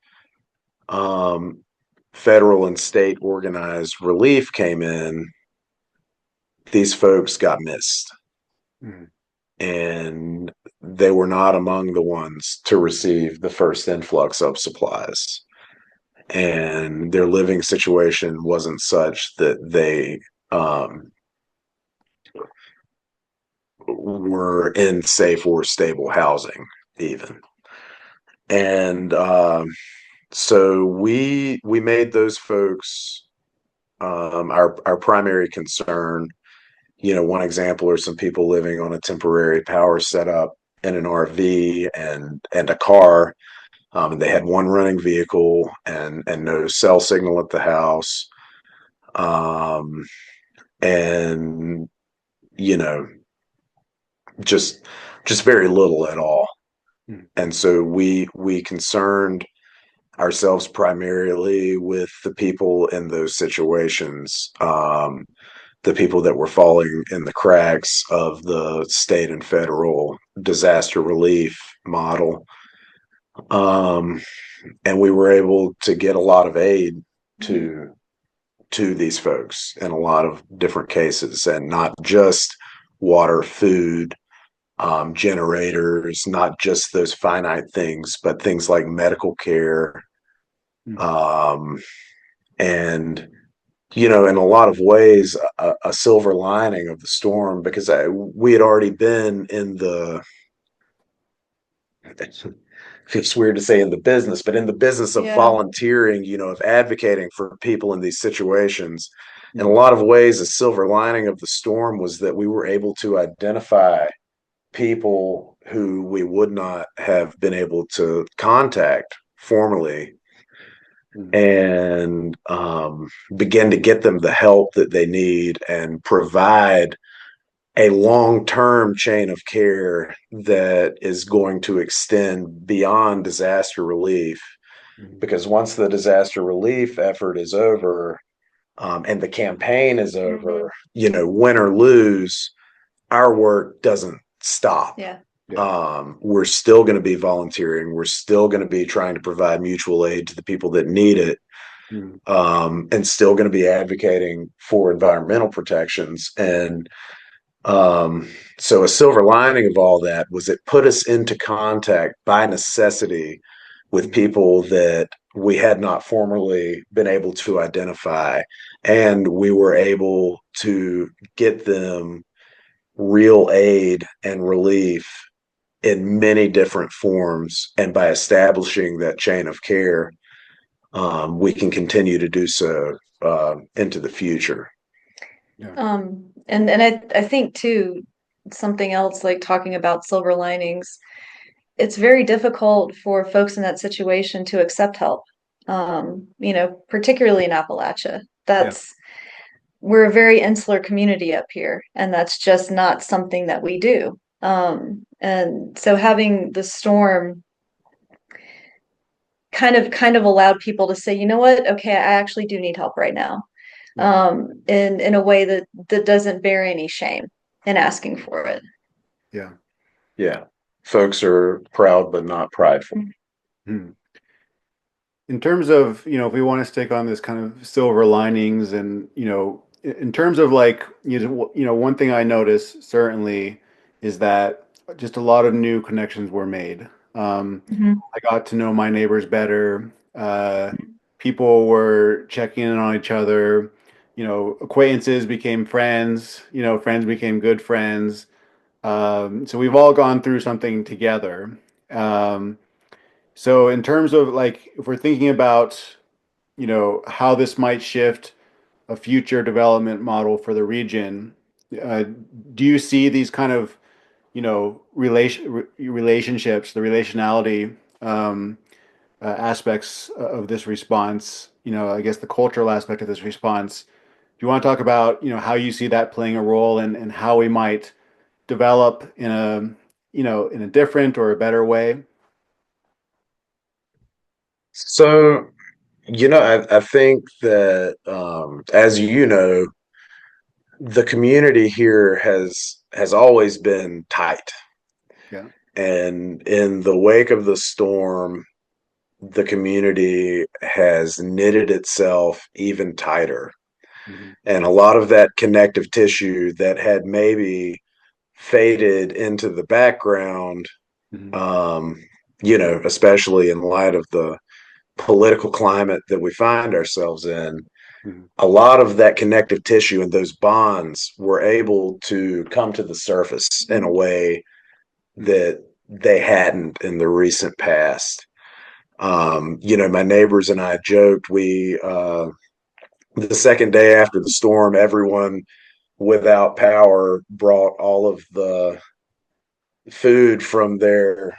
um, federal and state organized relief came in, these folks got missed. Mm. And they were not among the ones to receive the first influx of supplies. And their living situation wasn't such that they were in safe or stable housing, even. And so we made those folks our primary concern. You know, one example are some people living on a temporary power setup in an RV and a car. And they had one running vehicle and no cell signal at the house. Um, and you know, just just very little at all. Mm. And so we concerned ourselves primarily with the people in those situations, the people that were falling in the cracks of the state and federal disaster relief model. Um, and we were able to get a lot of aid to to these folks in a lot of different cases, and not just water, food, generators, not just those finite things, but things like medical care, Mm. um, and in a lot of ways, a silver lining of the storm, because we had already been in the, it feels weird to say in the business, but in the business of Yeah. volunteering, of advocating for people in these situations. In a Mm. lot of ways, a silver lining of the storm was that we were able to identify people who we would not have been able to contact formally, Mm. and begin to get them the help that they need and provide a long-term chain of care that is going to extend beyond disaster relief. Mm. Because once the disaster relief effort is over, and the campaign is Mhm. over, win or lose, our work doesn't stop. Yeah. Yeah. We're still going to be volunteering. We're still going to be trying to provide mutual aid to the people that need it, Mm. and still going to be advocating for environmental protections. And so a silver lining of all that was it put us into contact by necessity with Mm. people that we had not formerly been able to identify. And we were able to get them real aid and relief in many different forms. And by establishing that chain of care, we can continue to do so into the future. Yeah. And I think too, something else like talking about silver linings, it's very difficult for folks in that situation to accept help. Particularly in Appalachia. Yeah. We're a very insular community up here, and that's just not something that we do. And so having the storm kind of allowed people to say, you know what, okay, I actually do need help right now. Yeah. In a way that doesn't bear any shame in asking for it. Yeah. Yeah. Folks are proud but not prideful. Mm. In terms of, if we want to stick on this kind of silver linings and, in terms of like, one thing I noticed certainly is that just a lot of new connections were made. Mhm. I got to know my neighbors better. People were checking in on each other. Acquaintances became friends. Friends became good friends. So we've all gone through something together. Um, so in terms of like, if we're thinking about, how this might shift a future development model for the region, uh, do you see these kind of, relationships, the relationality aspects of this response, I guess the cultural aspect of this response you want to talk about, how you see that playing a role and how we might develop in a different or a better way? So, I think that, as you know, the community here has always been tight. Yeah. And in the wake of the storm, the community has knitted itself even tighter. Hmm. And a lot of that connective tissue that had maybe faded into the background, Hmm. um, especially in light of the political climate that we find ourselves in, Hmm. a lot of that connective tissue and those bonds were able to come to the surface in a way Hmm. that they hadn't in the recent past. My neighbors and I joked, the second day after the storm, everyone without power brought all of the food from their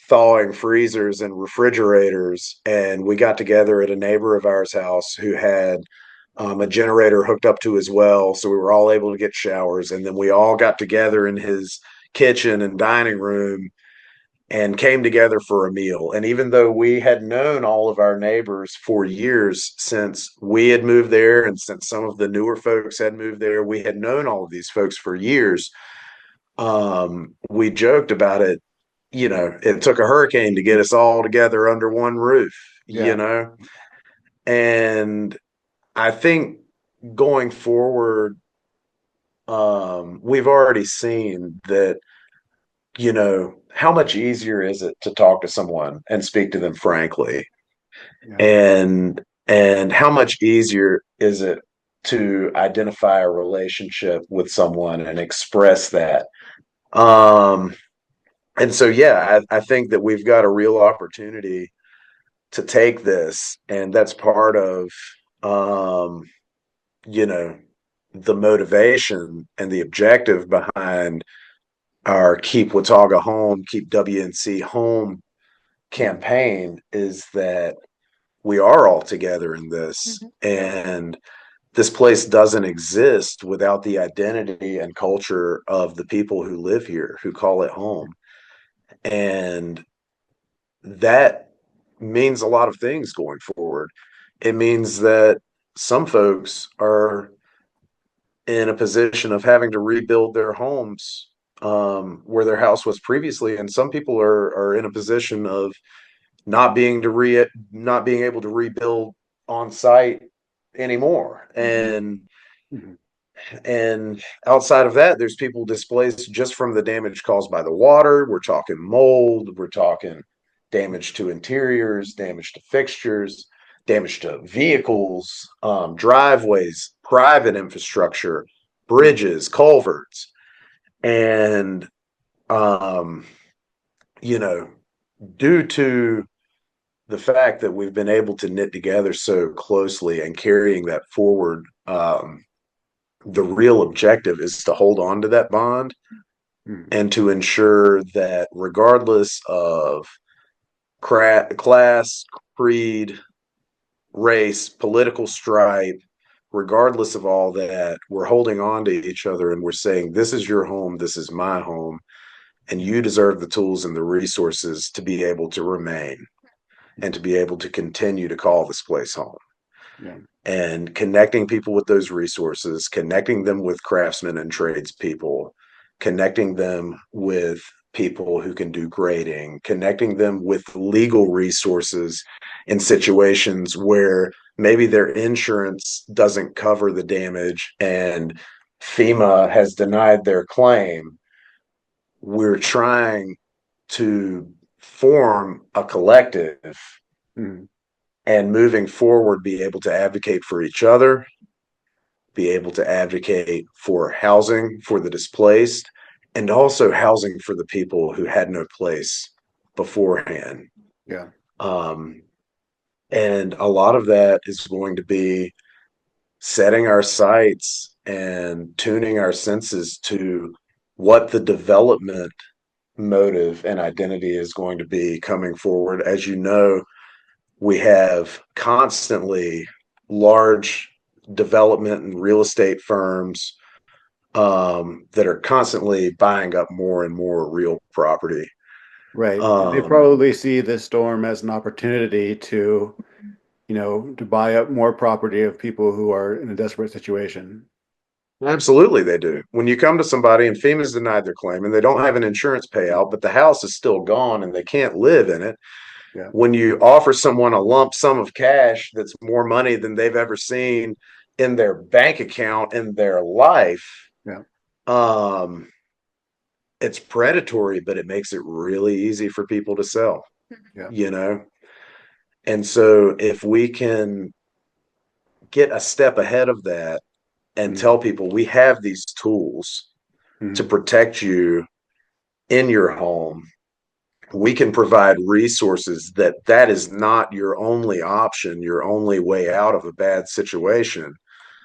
thawing freezers and refrigerators. And we got together at a neighbor of ours' house who had a generator hooked up to his well. So we were all able to get showers. And then we all got together in his kitchen and dining room and came together for a meal. And even though we had known all of our neighbors for years since we had moved there and since some of the newer folks had moved there, we had known all of these folks for years. We joked about it. It took a hurricane to get us all together under one roof, Yeah. and I think going forward, we've already seen that, how much easier is it to talk to someone and speak to them frankly? Yeah. And how much easier is it to identify a relationship with someone and express that? Um, and so, yeah, I think that we've got a real opportunity to take this, and that's part of, um, you know, the motivation and the objective behind our Keep Watauga Home, Keep WNC Home Hmm. campaign is that we are all together in this. Yeah. And this place doesn't exist without the identity and culture of the people who live here, who call it home. And that means a lot of things going forward. It means that some folks are in a position of having to rebuild their homes where their house was previously, and some people are in a position of not being able to rebuild on site anymore. Hmm. And outside of that, there's people displaced just from the damage caused by the water. We're talking mold, we're talking damage to interiors, damage to fixtures, damage to vehicles, driveways, private infrastructure, Hmm. bridges, culverts. And um, you know, due to the fact that we've been able to knit together so closely and carrying that forward, the real objective is to hold on to that bond Hmm. and to ensure that regardless of class, creed, race, political stripe, regardless of all that, we're holding on to each other and we're saying, this is your home, this is my home, and you deserve the tools and the resources to be able to remain and to be able to continue to call this place home. Yeah. And connecting people with those resources, connecting them with craftsmen and tradespeople, connecting them with people who can do grading, connecting them with legal resources in situations where maybe their insurance doesn't cover the damage and FEMA has denied their claim. We're trying to form a collective Hmm. and moving forward be able to advocate for each other, be able to advocate for housing for the displaced, and also housing for the people who had no place beforehand. Yeah. Um, and a lot of that is going to be setting our sights and tuning our senses to what the development motive and identity is going to be coming forward. As you know, we have constantly large development and real estate firms that are constantly buying up more and more real property. Right. They Um, probably see this storm as an opportunity to, to buy up more property of people who are in a desperate situation. Absolutely, they do. When you come to somebody and FEMA's denied their claim and they don't have an insurance payout, but the house is still gone and they can't live in it, Yeah. when you offer someone a lump sum of cash that's more money than they've ever seen in their bank account in their life, Yeah. um, it's predatory, but it makes it really easy for people to sell, Yeah. you know? And so if we can get a step ahead of that and Mm-hmm. tell people we have these tools to Mm-hmm. protect you in your home, we can provide resources that is not your only option, your only way out of a bad situation.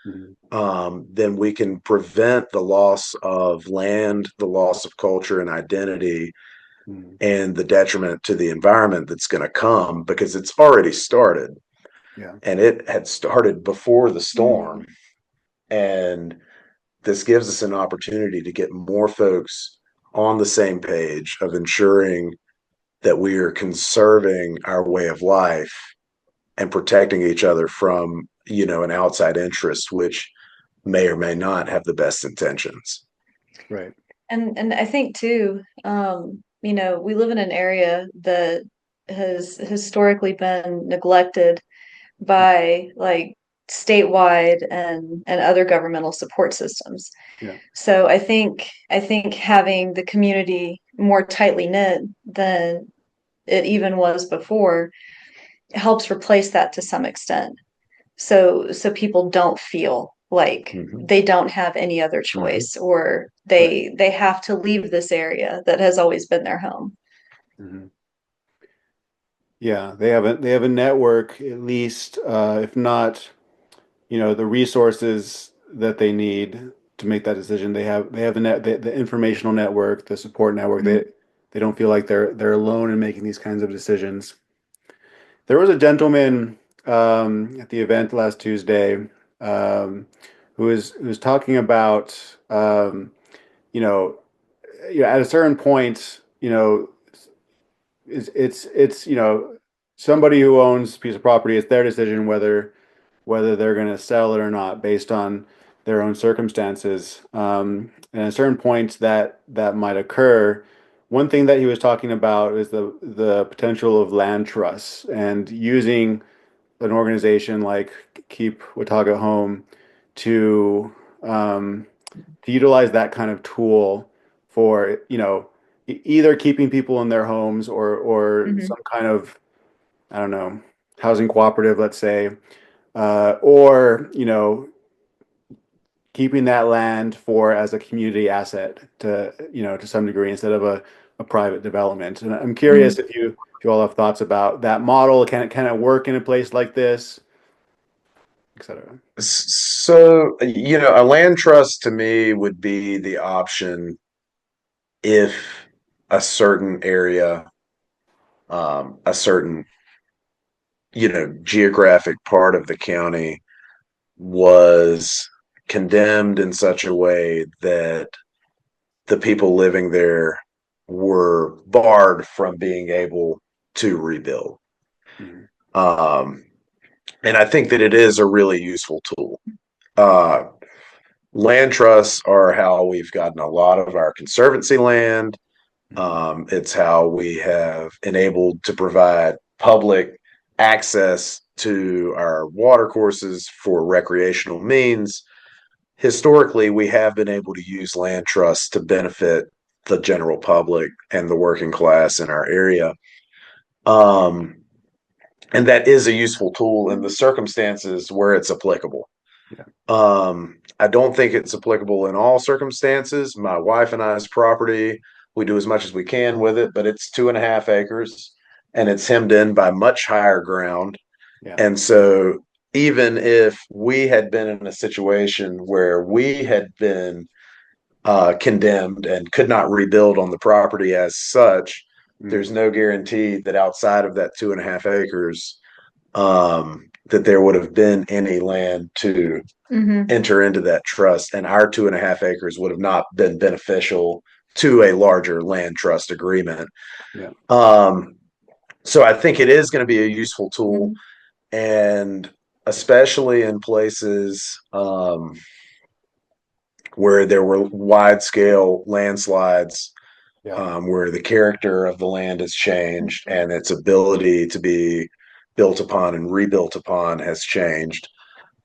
Mm-hmm. Then we can prevent the loss of land, the loss of culture and identity, Mm-hmm. and the detriment to the environment that's going to come because it's already started. Yeah. And it had started before the Mhm. storm. And this gives us an opportunity to get more folks on the same page of ensuring that we are conserving our way of life and protecting each other from, an outside interest, which may or may not have the best intentions. Right. And I think too, we live in an area that has historically been neglected by like statewide and other governmental support systems. Yeah. So I think having the community more tightly knit than it even was before helps replace that to some extent. So people don't feel like Mm-hmm. they don't have any other Mm-hmm. choice or Right. they have to leave this area that has always been their home. Mm-hmm. Yeah. They have a network, at least, if not, the resources that they need to make that decision. They have the informational network, the support network. Mhm. They don't feel like they're alone in making these kinds of decisions. There was a gentleman at the event last Tuesday um, who was talking about you know at a certain point it's somebody who owns a piece of property. It's their decision whether they're going to sell it or not based on their own circumstances. And at a certain point that might occur. One thing that he was talking about is the potential of land trusts and using an organization like Keep Watauga Home to um, to utilize that kind of tool for either keeping people in their homes or Mhm. some kind of, I don't know, housing cooperative, let's say, or keeping that land for as a community asset to some degree instead of a private development. And I'm curious Mhm. if you all have thoughts about that model. Can it work in a place like this, etc. So, a land trust to me would be the option if a certain area, a certain, geographic part of the county was condemned in such a way that the people living there were barred from being able to rebuild. Mhm. Um, and I think that it is a really useful tool. Uh, Land trusts are how we've gotten a lot of our conservancy land. Mhm. It's how we have enabled to provide public access to our water courses for recreational means. Historically, we have been able to use land trusts to benefit the general public and the working class in our area. Um, and that is a useful tool in the circumstances where it's applicable. Yeah. I don't think it's applicable in all circumstances. My wife and I's property, we do as much as we can with it, but it's 2.5 acres and it's hemmed in by much higher ground. Yeah. And so, even if we had been in a situation where we had been condemned and could not rebuild on the property as such, Mhm. there's no guarantee that outside of that 2.5 acres, that there would have been any land to enter into that trust, and our 2.5 acres would have not been beneficial to a larger land trust agreement. Yeah. So I think it is going to be a useful tool, Mhm. and especially in places where there were wide scale landslides, Yeah. where the character of the land has changed and its ability to be built upon and rebuilt upon has changed.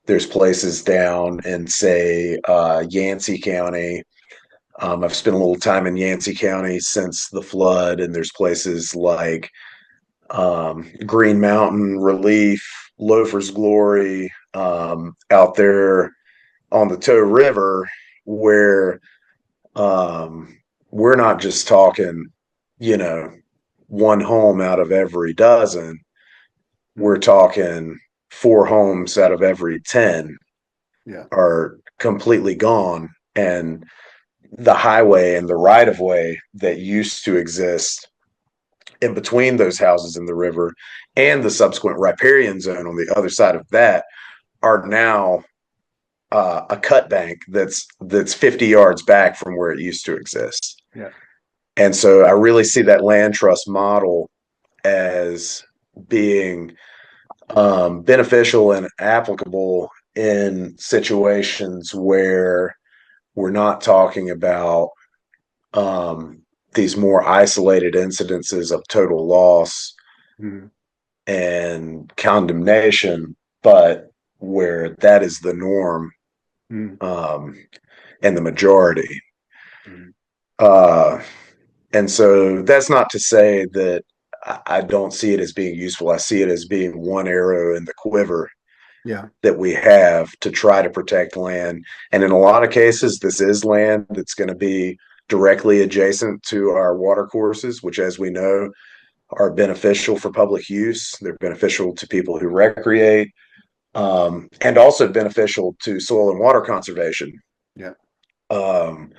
There's places down in, say, Yancey County. I've spent a little time in Yancey County since the flood, and there's places like Green Mountain, Relief, Loafer's Glory, out there on the Tow River, where um, we're not just talking, you know, one home out of every dozen. We're talking 4 homes out of every 10 Yeah. are completely gone. And the highway and the right of way that used to exist in between those houses and the river and the subsequent riparian zone on the other side of that are now a cut bank that's 50 yards back from where it used to exist. Yeah. And so I really see that land trust model as being beneficial and applicable in situations where we're not talking about um, these more isolated incidences of total loss Mm-hmm. and condemnation, but where that is the norm um, and the majority. Mm-hmm. Uh, and so that's not to say that I don't see it as being useful. I see it as being one arrow in the quiver Yeah. that we have to try to protect land. And in a lot of cases, this is land that's going to be directly adjacent to our water courses, which, as we know, are beneficial for public use. They're beneficial to people who recreate, and also beneficial to soil and water conservation. Yeah. Um,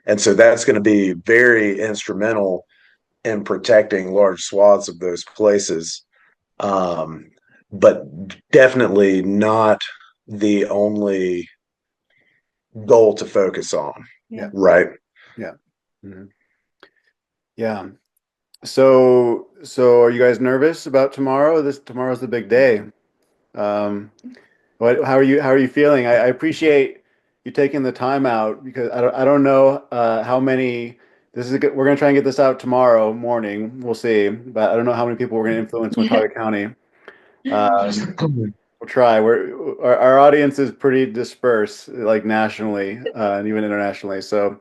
and so that's going to be very instrumental in protecting large swaths of those places. Um, but definitely not the only goal to focus on. Yeah. Right. Yeah. Mm-hmm. Yeah. So are you guys nervous about tomorrow? Tomorrow's the big day. Um, how are you feeling? I appreciate you taking the time out because I don't know how many we're gonna try and get this out tomorrow morning. We'll see, but I don't know how many people we're gonna influence in Watauga County. We'll try. Our audience is pretty dispersed, like nationally and even internationally. So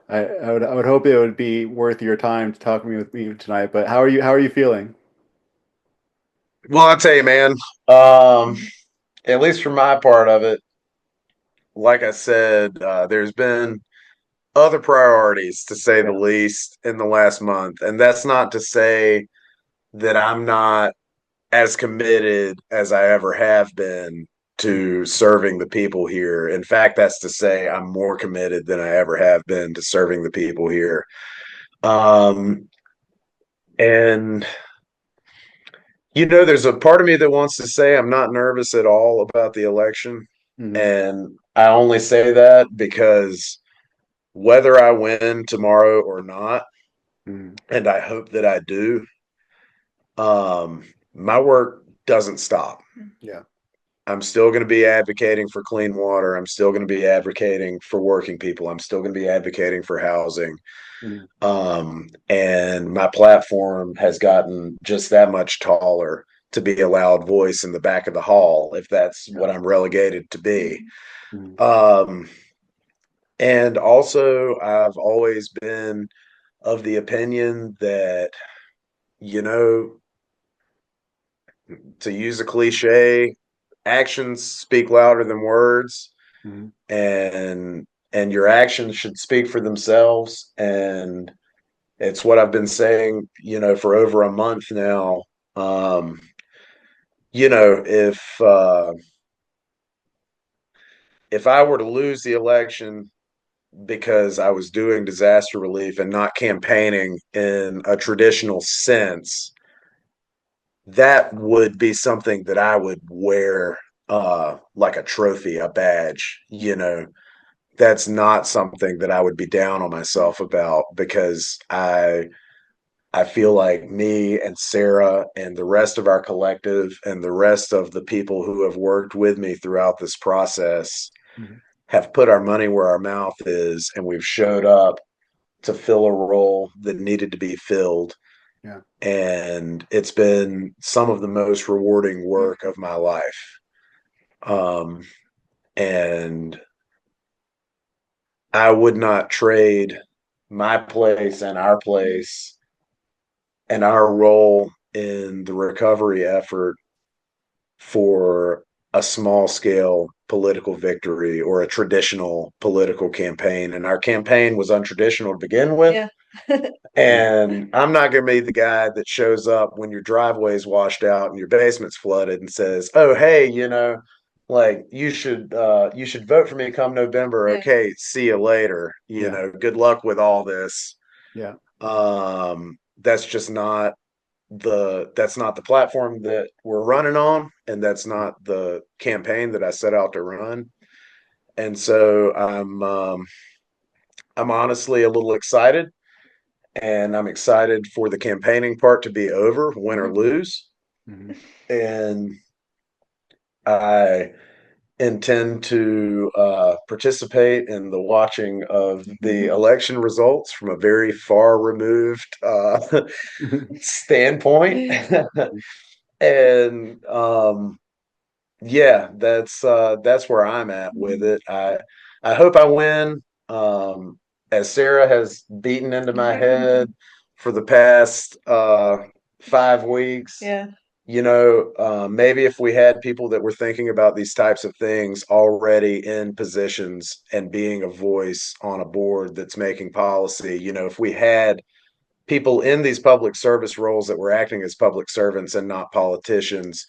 I would hope it would be worth your time to talk with me tonight. But how are you feeling? Well, I'll tell you, man, um, at least for my part of it, like I said, there's been other priorities, to say the Yeah. least, in the last month. And that's not to say that I'm not as committed as I ever have been to serving the people here. In fact, that's to say I'm more committed than I ever have been to serving the people here. Um, and there's a part of me that wants to say I'm not nervous at all about the election. Hmm. And I only say that because whether I win tomorrow or not, Hmm. and I hope that I do, my work doesn't stop. Yeah. I'm still going to be advocating for clean water. I'm still going to be advocating for working people. I'm still going to be advocating for housing. Hmm. And my platform has gotten just that much taller to be a loud voice in the back of the hall, if that's Yeah. what I'm relegated to be. Hmm. Um, and also, I've always been of the opinion that, you know, to use a cliche, actions speak louder than words, Hmm. and your actions should speak for themselves. And it's what I've been saying, for over a month now. Um, if I were to lose the election because I was doing disaster relief and not campaigning in a traditional sense, that would be something that I would wear like a trophy, a badge, that's not something that I would be down on myself about because I feel like me and Sarah and the rest of our collective and the rest of the people who have worked with me throughout this process Mhm. have put our money where our mouth is, and we've showed up to fill a role that needed to be filled. Yeah. And it's been some of the most rewarding Mm. work of my life. Um, and I would not trade my place and our place and our role in the recovery effort for a small scale political victory or a traditional political campaign. And our campaign was untraditional to begin with. Yeah. Mhm. And I'm not going to be the guy that shows up when your driveway's washed out and your basement's flooded and says, "Oh, hey, like you should vote for me come November. Yeah. Okay, see you later. Yeah. Good luck with all this." Yeah. That's just not the platform that we're running on, and that's Mhm. not the campaign that I set out to run. And so I'm honestly a little excited, and I'm excited for the campaigning part to be over, win or Mhm. lose. Mhm. And I intend to participate in the watching of the Mhm. election results from a very far removed standpoint. And yeah, that's where I'm at with Mhm. it. I hope I win. As Sarah has beaten into my head for the past 5 weeks, Yeah. maybe if we had people that were thinking about these types of things already in positions and being a voice on a board that's making policy, if we had people in these public service roles that were acting as public servants and not politicians,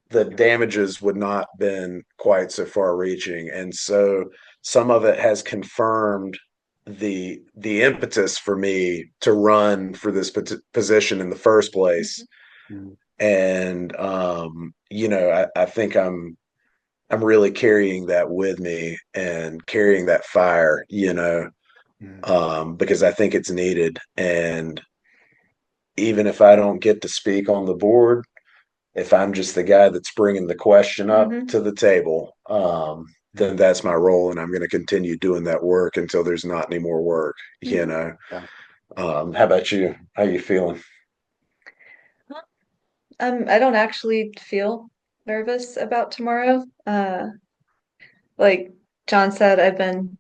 the Yeah. damages would not been quite so far reaching. And so some of it has confirmed the impetus for me to run for this position in the first place. Mhm. Mhm. And I think I'm really carrying that with me and carrying that fire, Mhm. because I think it's needed. And even if I don't get to speak on the board, if I'm just the guy that's bringing the question up Mhm. to the table, then Mhm. that's my role, and I'm going to continue doing that work until there's not any more work. You Mhm. know. Yeah. How about you? How you feeling? I don't actually feel nervous about tomorrow. Like John said, I've been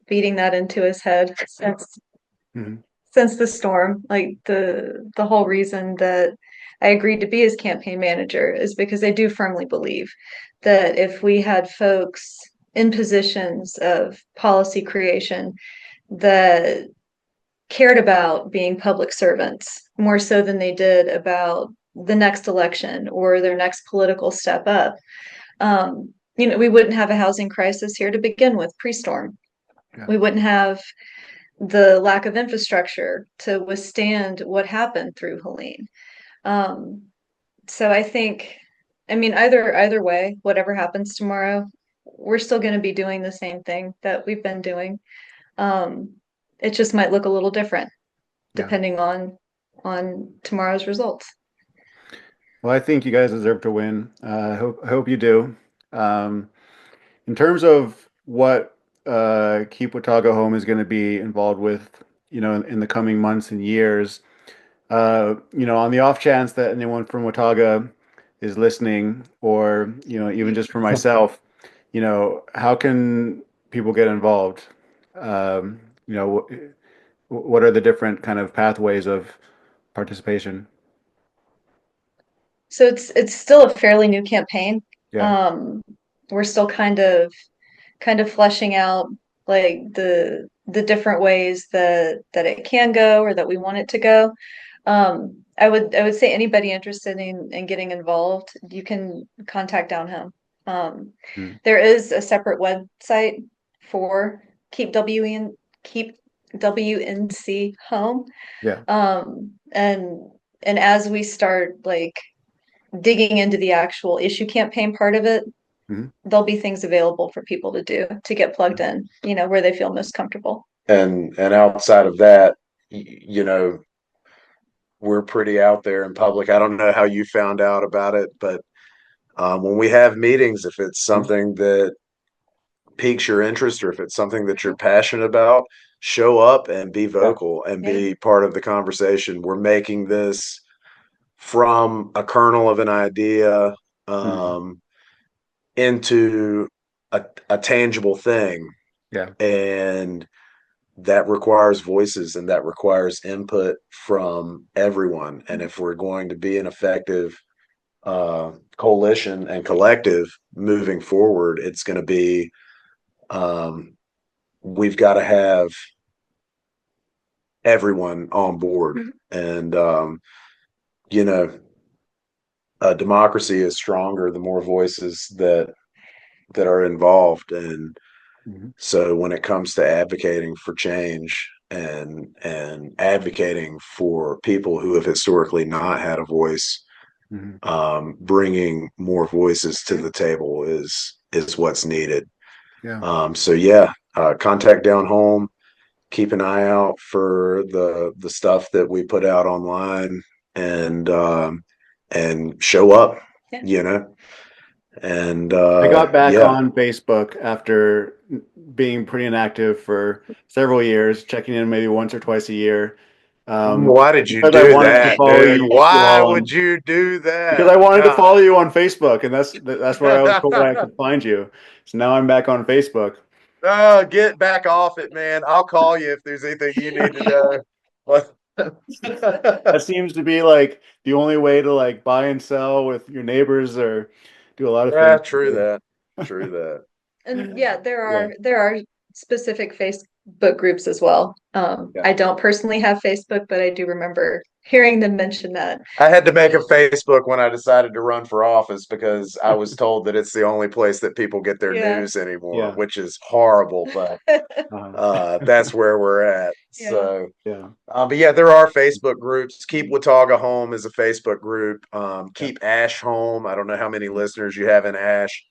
beating that into his head Mhm. since the storm. Like the whole reason that I agreed to be his campaign manager is because I do firmly believe that if we had folks in positions of policy creation that cared about being public servants more so than they did about the next election or their next political step up, we wouldn't have a housing crisis here to begin with pre-storm. Yeah. We wouldn't have the lack of infrastructure to withstand what happened through Helene. Um, so I think, either way, whatever happens tomorrow, we're still going to be doing the same thing that we've been doing. Um, it just might look a little different Yeah. depending on tomorrow's results. Well, I think you guys deserve to win. I hope you do. Um, in terms of what Keep Watauga Home is going to be involved with, in the coming months and years, on the off chance that anyone from Watauga is listening, or even just for myself, how can people get involved? Um, you know, what are the different kind of pathways of participation? So it's still a fairly new campaign. Yeah. Um, we're still kind of fleshing out like the different ways that it can go or that we want it to go. I would say anybody interested in getting involved, you can contact Down Home. Um, Mm. there is a separate website for Keep WN Keep WNC Home. Yeah. And as we start like digging into the actual issue campaign part of it, Mhm. there'll be things available for people to do to get plugged in, where they feel most comfortable. And outside of that, we're pretty out there in public. I don't know how you found out about it, but when we have meetings, if it's something that piques your interest or if it's something that you're passionate about, show up and be vocal and be part of the conversation. We're making this from a kernel of an idea into a tangible thing. Yeah. And that requires voices and that requires input from everyone. And if we're going to be an effective coalition and collective moving forward, it's going to be we've got to have everyone on board. And democracy is stronger the more voices that are involved. And so when it comes to advocating for change and advocating for people who have historically not had a voice, bringing more voices to the table is what's needed. Contact Down Home. Keep an eye out for the stuff that we put out online, and show up. And I got back on Facebook after being pretty inactive for several years, checking in maybe once or twice a year. Why did you because I do wanted to that, follow dude? you Why all would you do because that? I wanted to God. follow you on Facebook, and that's where I was told I could find you. So now I'm back on Facebook. Oh, get back off it, man. I'll call you if there's anything you need to know. That seems to be like the only way to like buy and sell with your neighbors or do a lot of Yeah, things. true that. True that. And there are specific Facebook groups as well. I don't personally have Facebook, but I do remember hearing them mention that. I had to make a Facebook when I decided to run for office because I was told that it's the only place that people get their news anymore, which is horrible, but that's where we're at. So, but yeah, there are Facebook groups. Keep Watauga Home is a Facebook group. Keep Ash Home. I don't know how many listeners you have in Ash.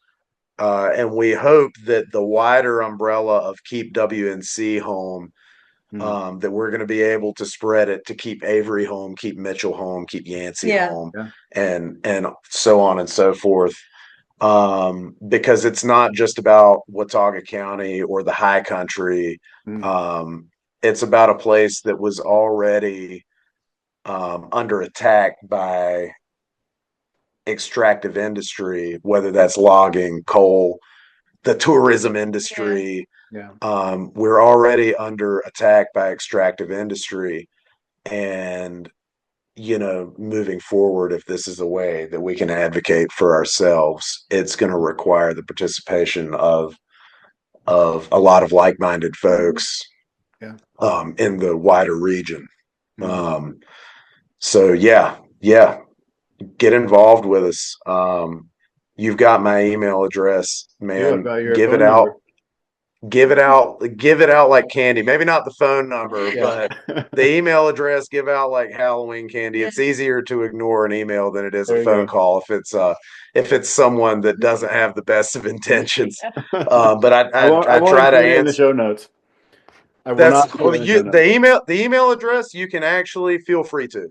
And we hope that the wider umbrella of Keep WNC Home, that we're going to be able to spread it to keep Avery home, keep Mitchell home, keep Yancey home, and so on and so forth. Because it's not just about Watauga County or the high country. It's about a place that was already under attack by extractive industry, whether that's logging, coal, the tourism industry. We're already under attack by extractive industry. And, moving forward, if this is a way that we can advocate for ourselves, it's going to require the participation of a lot of like-minded folks in the wider region. So get involved with us. You've got my email address, man. Give it out. Give it out like candy. Maybe not the phone number, but the email address, give out like Halloween candy. It's easier to ignore an email than it is a phone call if it's someone that doesn't have the best of intentions. But I try to answer in the show notes. I will that's not well, the email address you can actually feel free to.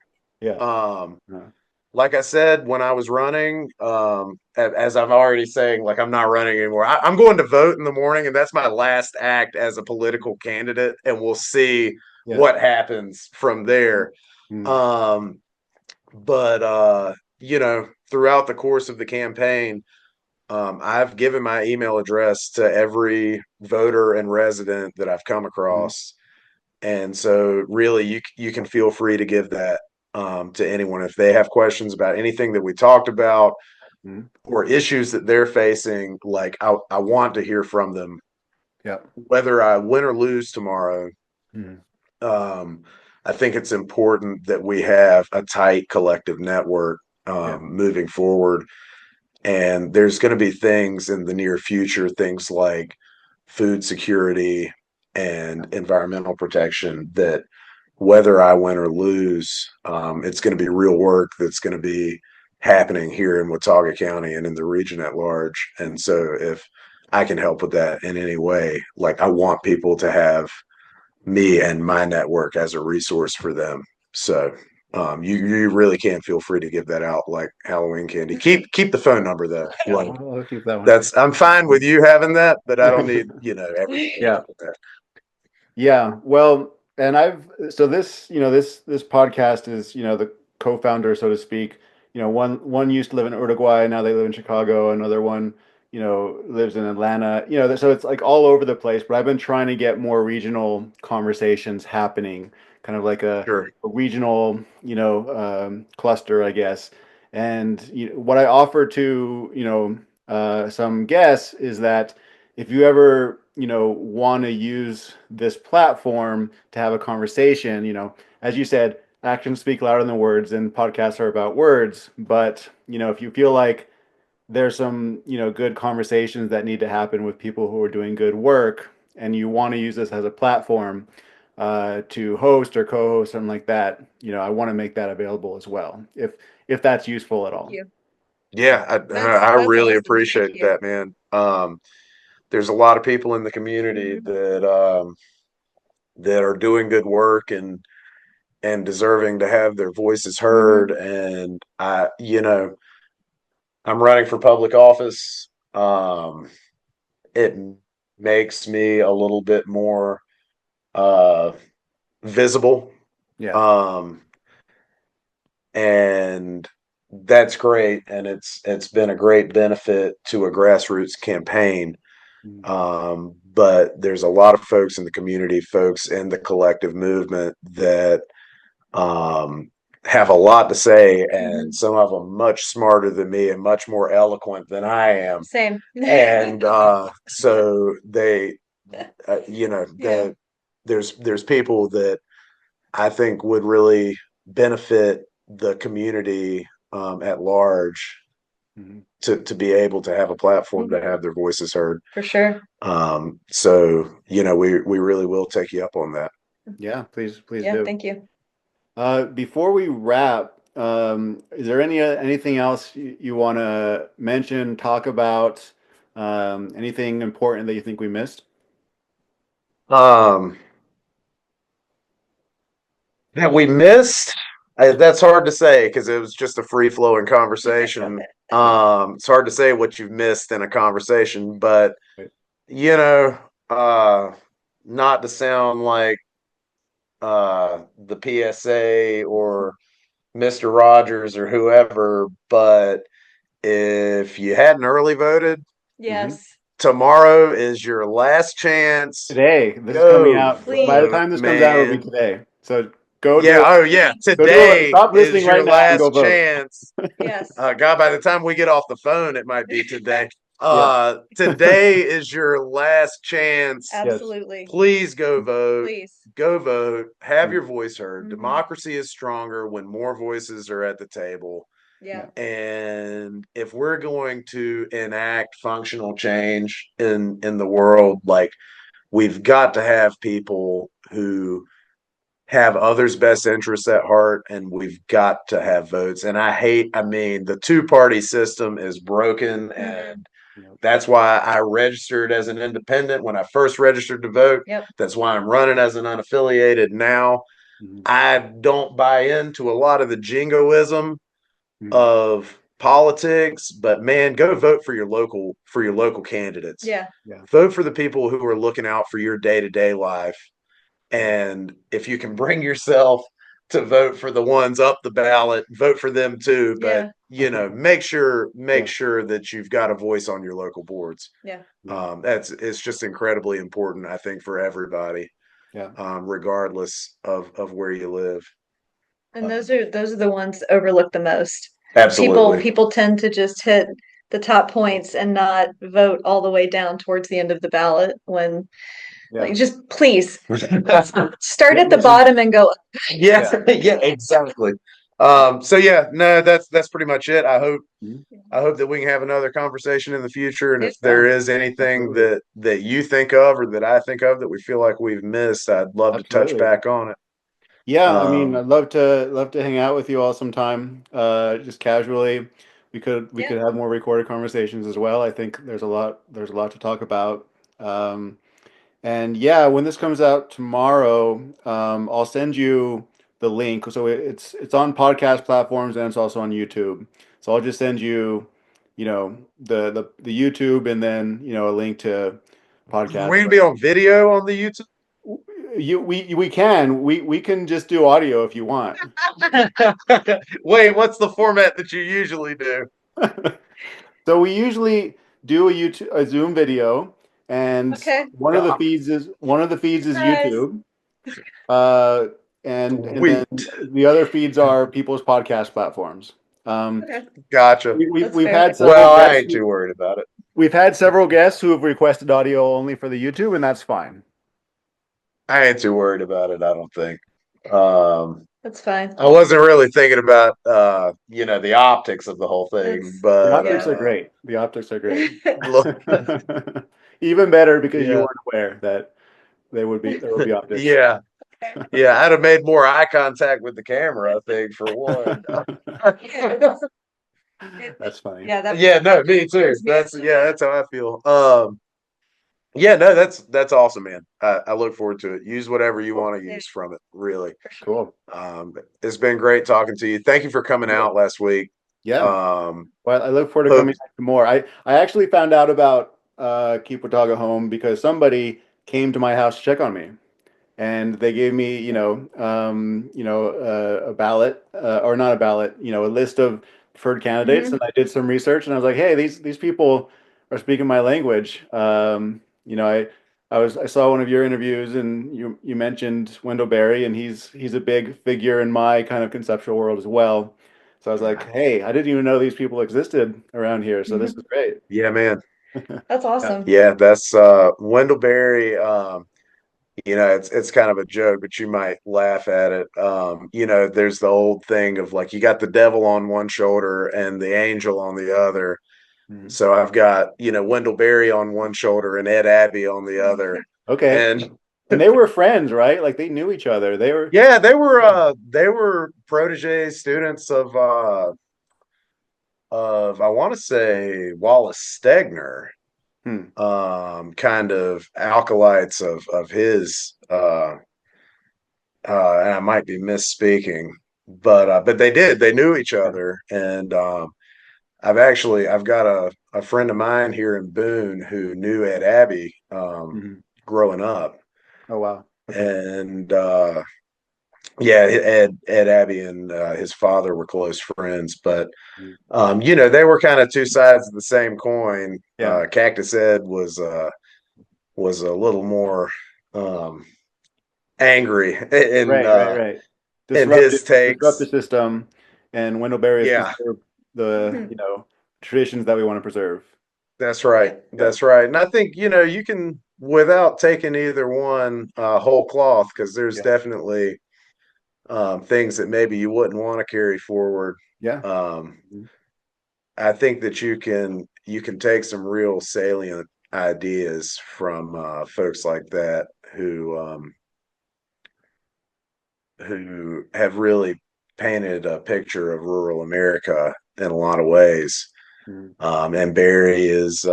Like I said, when I was running, as I'm already saying, like I'm not running anymore. I'm going to vote in the morning, and that's my last act as a political candidate, and we'll see what happens from there. But throughout the course of the campaign, I've given my email address to every voter and resident that I've come across. And so really you can feel free to give that to anyone if they have questions about anything that we talked about or issues that they're facing. Like I want to hear from them. Whether I win or lose tomorrow. I think it's important that we have a tight collective network moving forward. And there's going to be things in the near future, things like food security and environmental protection that whether I win or lose, it's going to be real work that's going to be happening here in Watauga County and in the region at large. And so if I can help with that in any way, like I want people to have me and my network as a resource for them. So you really can feel free to give that out like Halloween candy. Keep the phone number though. Like I'll keep that one. that's I'm fine with you having that, but I don't need everything. Yeah. Yeah. Well, and so this, this podcast is, the co-founder, so to speak. One used to live in Uruguay, now they live in Chicago. Another one, lives in Atlanta. So it's like all over the place. But I've been trying to get more regional conversations happening, kind of like Sure. a regional, cluster, I guess. And what I offer to, some guests is that if you ever want to use this platform to have a conversation, as you said, actions speak louder than words, and podcasts are about words. But if you feel like there's some good conversations that need to happen with people who are doing good work, and you want to use this as a platform to host or co-host something like that, I want to make that available as well, if that's useful at all. Yeah, I really appreciate that, man. There's a lot of people in the community that are doing good work and deserving to have their voices heard. And I'm running for public office. It makes me a little bit more uh, visible. Yeah. And that's great. And it's been a great benefit to a grassroots campaign. But there's a lot of folks in the community, folks in the collective movement that have a lot to say, and some of them much smarter than me and much more eloquent than I am. Same. And so they, there's people that I think would really benefit the community at large to be able to have a platform to have their voices heard. For sure. So we really will take you up on that. Yeah, please Yeah, do. thank you. Before we wrap, is there anything else you want to mention, talk about, anything important that you think we missed? That we missed? That's hard to say because it was just a free flowing conversation. It's hard to say what you've missed in a conversation, but you know, not to sound like the PSA or Mr. Rogers or whoever, but if you hadn't early voted, Yes. tomorrow is your last chance. Today, this is Go coming out. Please. By the time this comes out, it'll be man. today. So go do Yeah. it. Oh, yeah. Go do it. Today Stop listening is your right now and go last vote. chance. Yes. God, by the time we get off the phone, it might be today. Yeah. Today is your last chance. Absolutely. Please go vote. Please. Go vote. Have Mhm. your voice heard. Democracy is stronger when more voices are at the table. Yeah. And if we're going to enact functional change in the world, like we've got to have people who have others' best interests at heart, and we've got to have votes. And I mean, the two-party system is broken, and that's why I registered as an independent when I first registered to vote. Yep. That's why I'm running as an unaffiliated now. I don't buy into a lot of the jingoism of politics, but man, go vote for your local candidates. Yeah. Vote for the people who are looking out for your day-to-day life. And if you can bring yourself to vote for the ones up the ballot, vote for them too. But make sure that you've got a voice on your local boards. Yeah. It's just incredibly important, I think, for everybody. Yeah. Regardless of where you live. And those are the ones overlooked the most. Absolutely. People tend to just hit the top points and not vote all the way down towards the end of the ballot when like just please start at the bottom and go up. Yeah, exactly. So yeah, no, that's pretty much it. I hope that we can have another conversation in the future. And if there is anything that you think of or that I think of that we feel like we've missed, I'd love to touch back on it. Yeah, I mean, I'd Um, love to hang out with you all sometime, just casually. We Yeah. could have more recorded conversations as well. I think there's a lot to talk about. Um, and yeah, when this comes out tomorrow, I'll send you the link. So it's on podcast platforms and it's also on YouTube. So I'll just send you, the YouTube and then, a link to podcast. we be on video on the YouTube. We can just do audio if you want. Wait, what's the format that you usually do? So we usually do a Zoom video, and Okay. God, one of the feeds is Surprise. YouTube, uh, and then sweet. the other feeds are people's podcast platforms. Um, Okay. Gotcha. That's we've fair. had several Well, I guests. ain't too worried about it. We've had several guests who have requested audio only for the YouTube, and that's fine. I ain't too worried about it, I don't think. Um, That's fine. I wasn't really thinking about the optics of the whole thing, That's The but optics yeah. are great. The optics are great. look, Even better because you yeah, weren't aware that there would be optics. yeah, yeah. I'd have made more eye contact with the camera, I think, for one. That's funny. Yeah, that Yeah, no, me too. scares me. That's how I feel. Yeah, no, that's awesome, man. I look forward to it. Use whatever you Cool. want to use from it, really. Cool. It's been great talking to you. Thank you for coming Yeah. out last week. Yeah. Um, Well, I look forward to hope coming back for more. I actually found out about Keep Watauga Home because somebody came to my house to check on me. And they gave me, a ballot, or not a ballot, a list of preferred candidates. And Mhm. I did some research, and I was like, hey, these people are speaking my language. I saw one of your interviews, and you mentioned Wendell Berry, and he's a big figure in my kind of conceptual world as well. So I was like, hey, I didn't even know these people existed around here. So this is Mhm. great. yeah, man. That's Yeah. awesome. Yeah, that's Wendell Berry. It's kind of a joke, but you might laugh at it. There's the old thing of like you got the devil on one shoulder and the angel on the other. Mhm. So I've got, Wendell Berry on one shoulder and Ed Abbey on the other. Okay. And And they were friends, right? Like they knew each other. They were. yeah, they were protege students of I want to say Wallace Stegner, Hmm. kind of acolytes of his and I might be misspeaking, but they knew each Yeah. other, and I've got a friend of mine here in Boone who knew Ed Abbey Mhm. growing up, Oh wow. Okay. and yeah, Ed Abbey and his father were close friends, but Mhm. they were kind of two sides of the same coin. Yeah. Cactus Ed was a little more um, angry Right. Right. Right. in his Disrupt the takes. system, and Wendell Berry has Yeah, preserved the Mhm. traditions that we want to preserve. that's right. Yeah. That's right. And I think, you can, without taking either one whole cloth, because there's Yeah. definitely things that maybe you wouldn't want to carry forward. Yeah. Um, Mhm. I think that you can take some real salient ideas from folks like that who have really painted a picture of rural America in a lot of ways. Mhm. And Barry is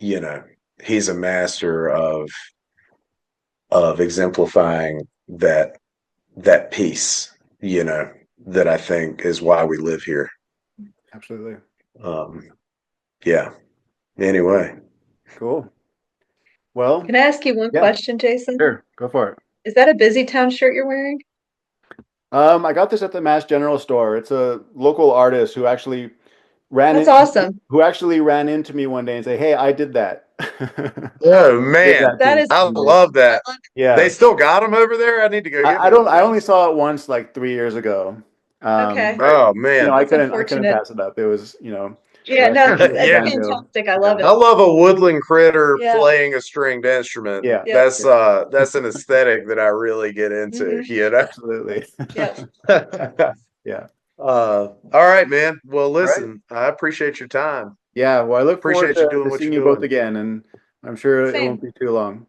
you know, he's a master of exemplifying that piece, that I think is why we live here. Absolutely. Um, yeah. Anyway, Cool. Well, Can I ask you one yeah. question, Jason? Sure. Go for it. Is that a Busy Town shirt you're wearing? I got this at the Mass General store. It's a local artist ran That's in, awesome. who actually ran into me one day and say, "Hey, I did that." oh Did man, that That piece. is I And love that. They yeah, still got them over there. I need to go get me one of I only those. saw it once, like 3 years ago. okay. But Oh man, That's I couldn't unfortunate. pass it up. It was, Yeah, no, that's yeah. banjo. fantastic. I love Yeah, it. I love a woodland critter Yeah. playing a stringed instrument. yeah, Yep. That's an aesthetic that I really get into, Hmm. absolutely. Yep. Yeah. all right, man. Well, All right. listen, I appreciate your time. Yeah. Well, I look forward Appreciate you to doing what seeing you're you both doing. again, and I'm sure it won't Same. be too long.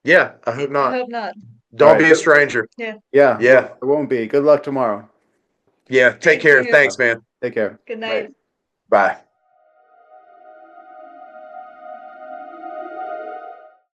Yeah, I hope I not. hope not. Don't All right. be a stranger. Yeah. Yeah. Yeah. It won't be. Good luck tomorrow. Yeah. Take Thank care. you. Thanks, man. Take care. Good Bye. night. Bye.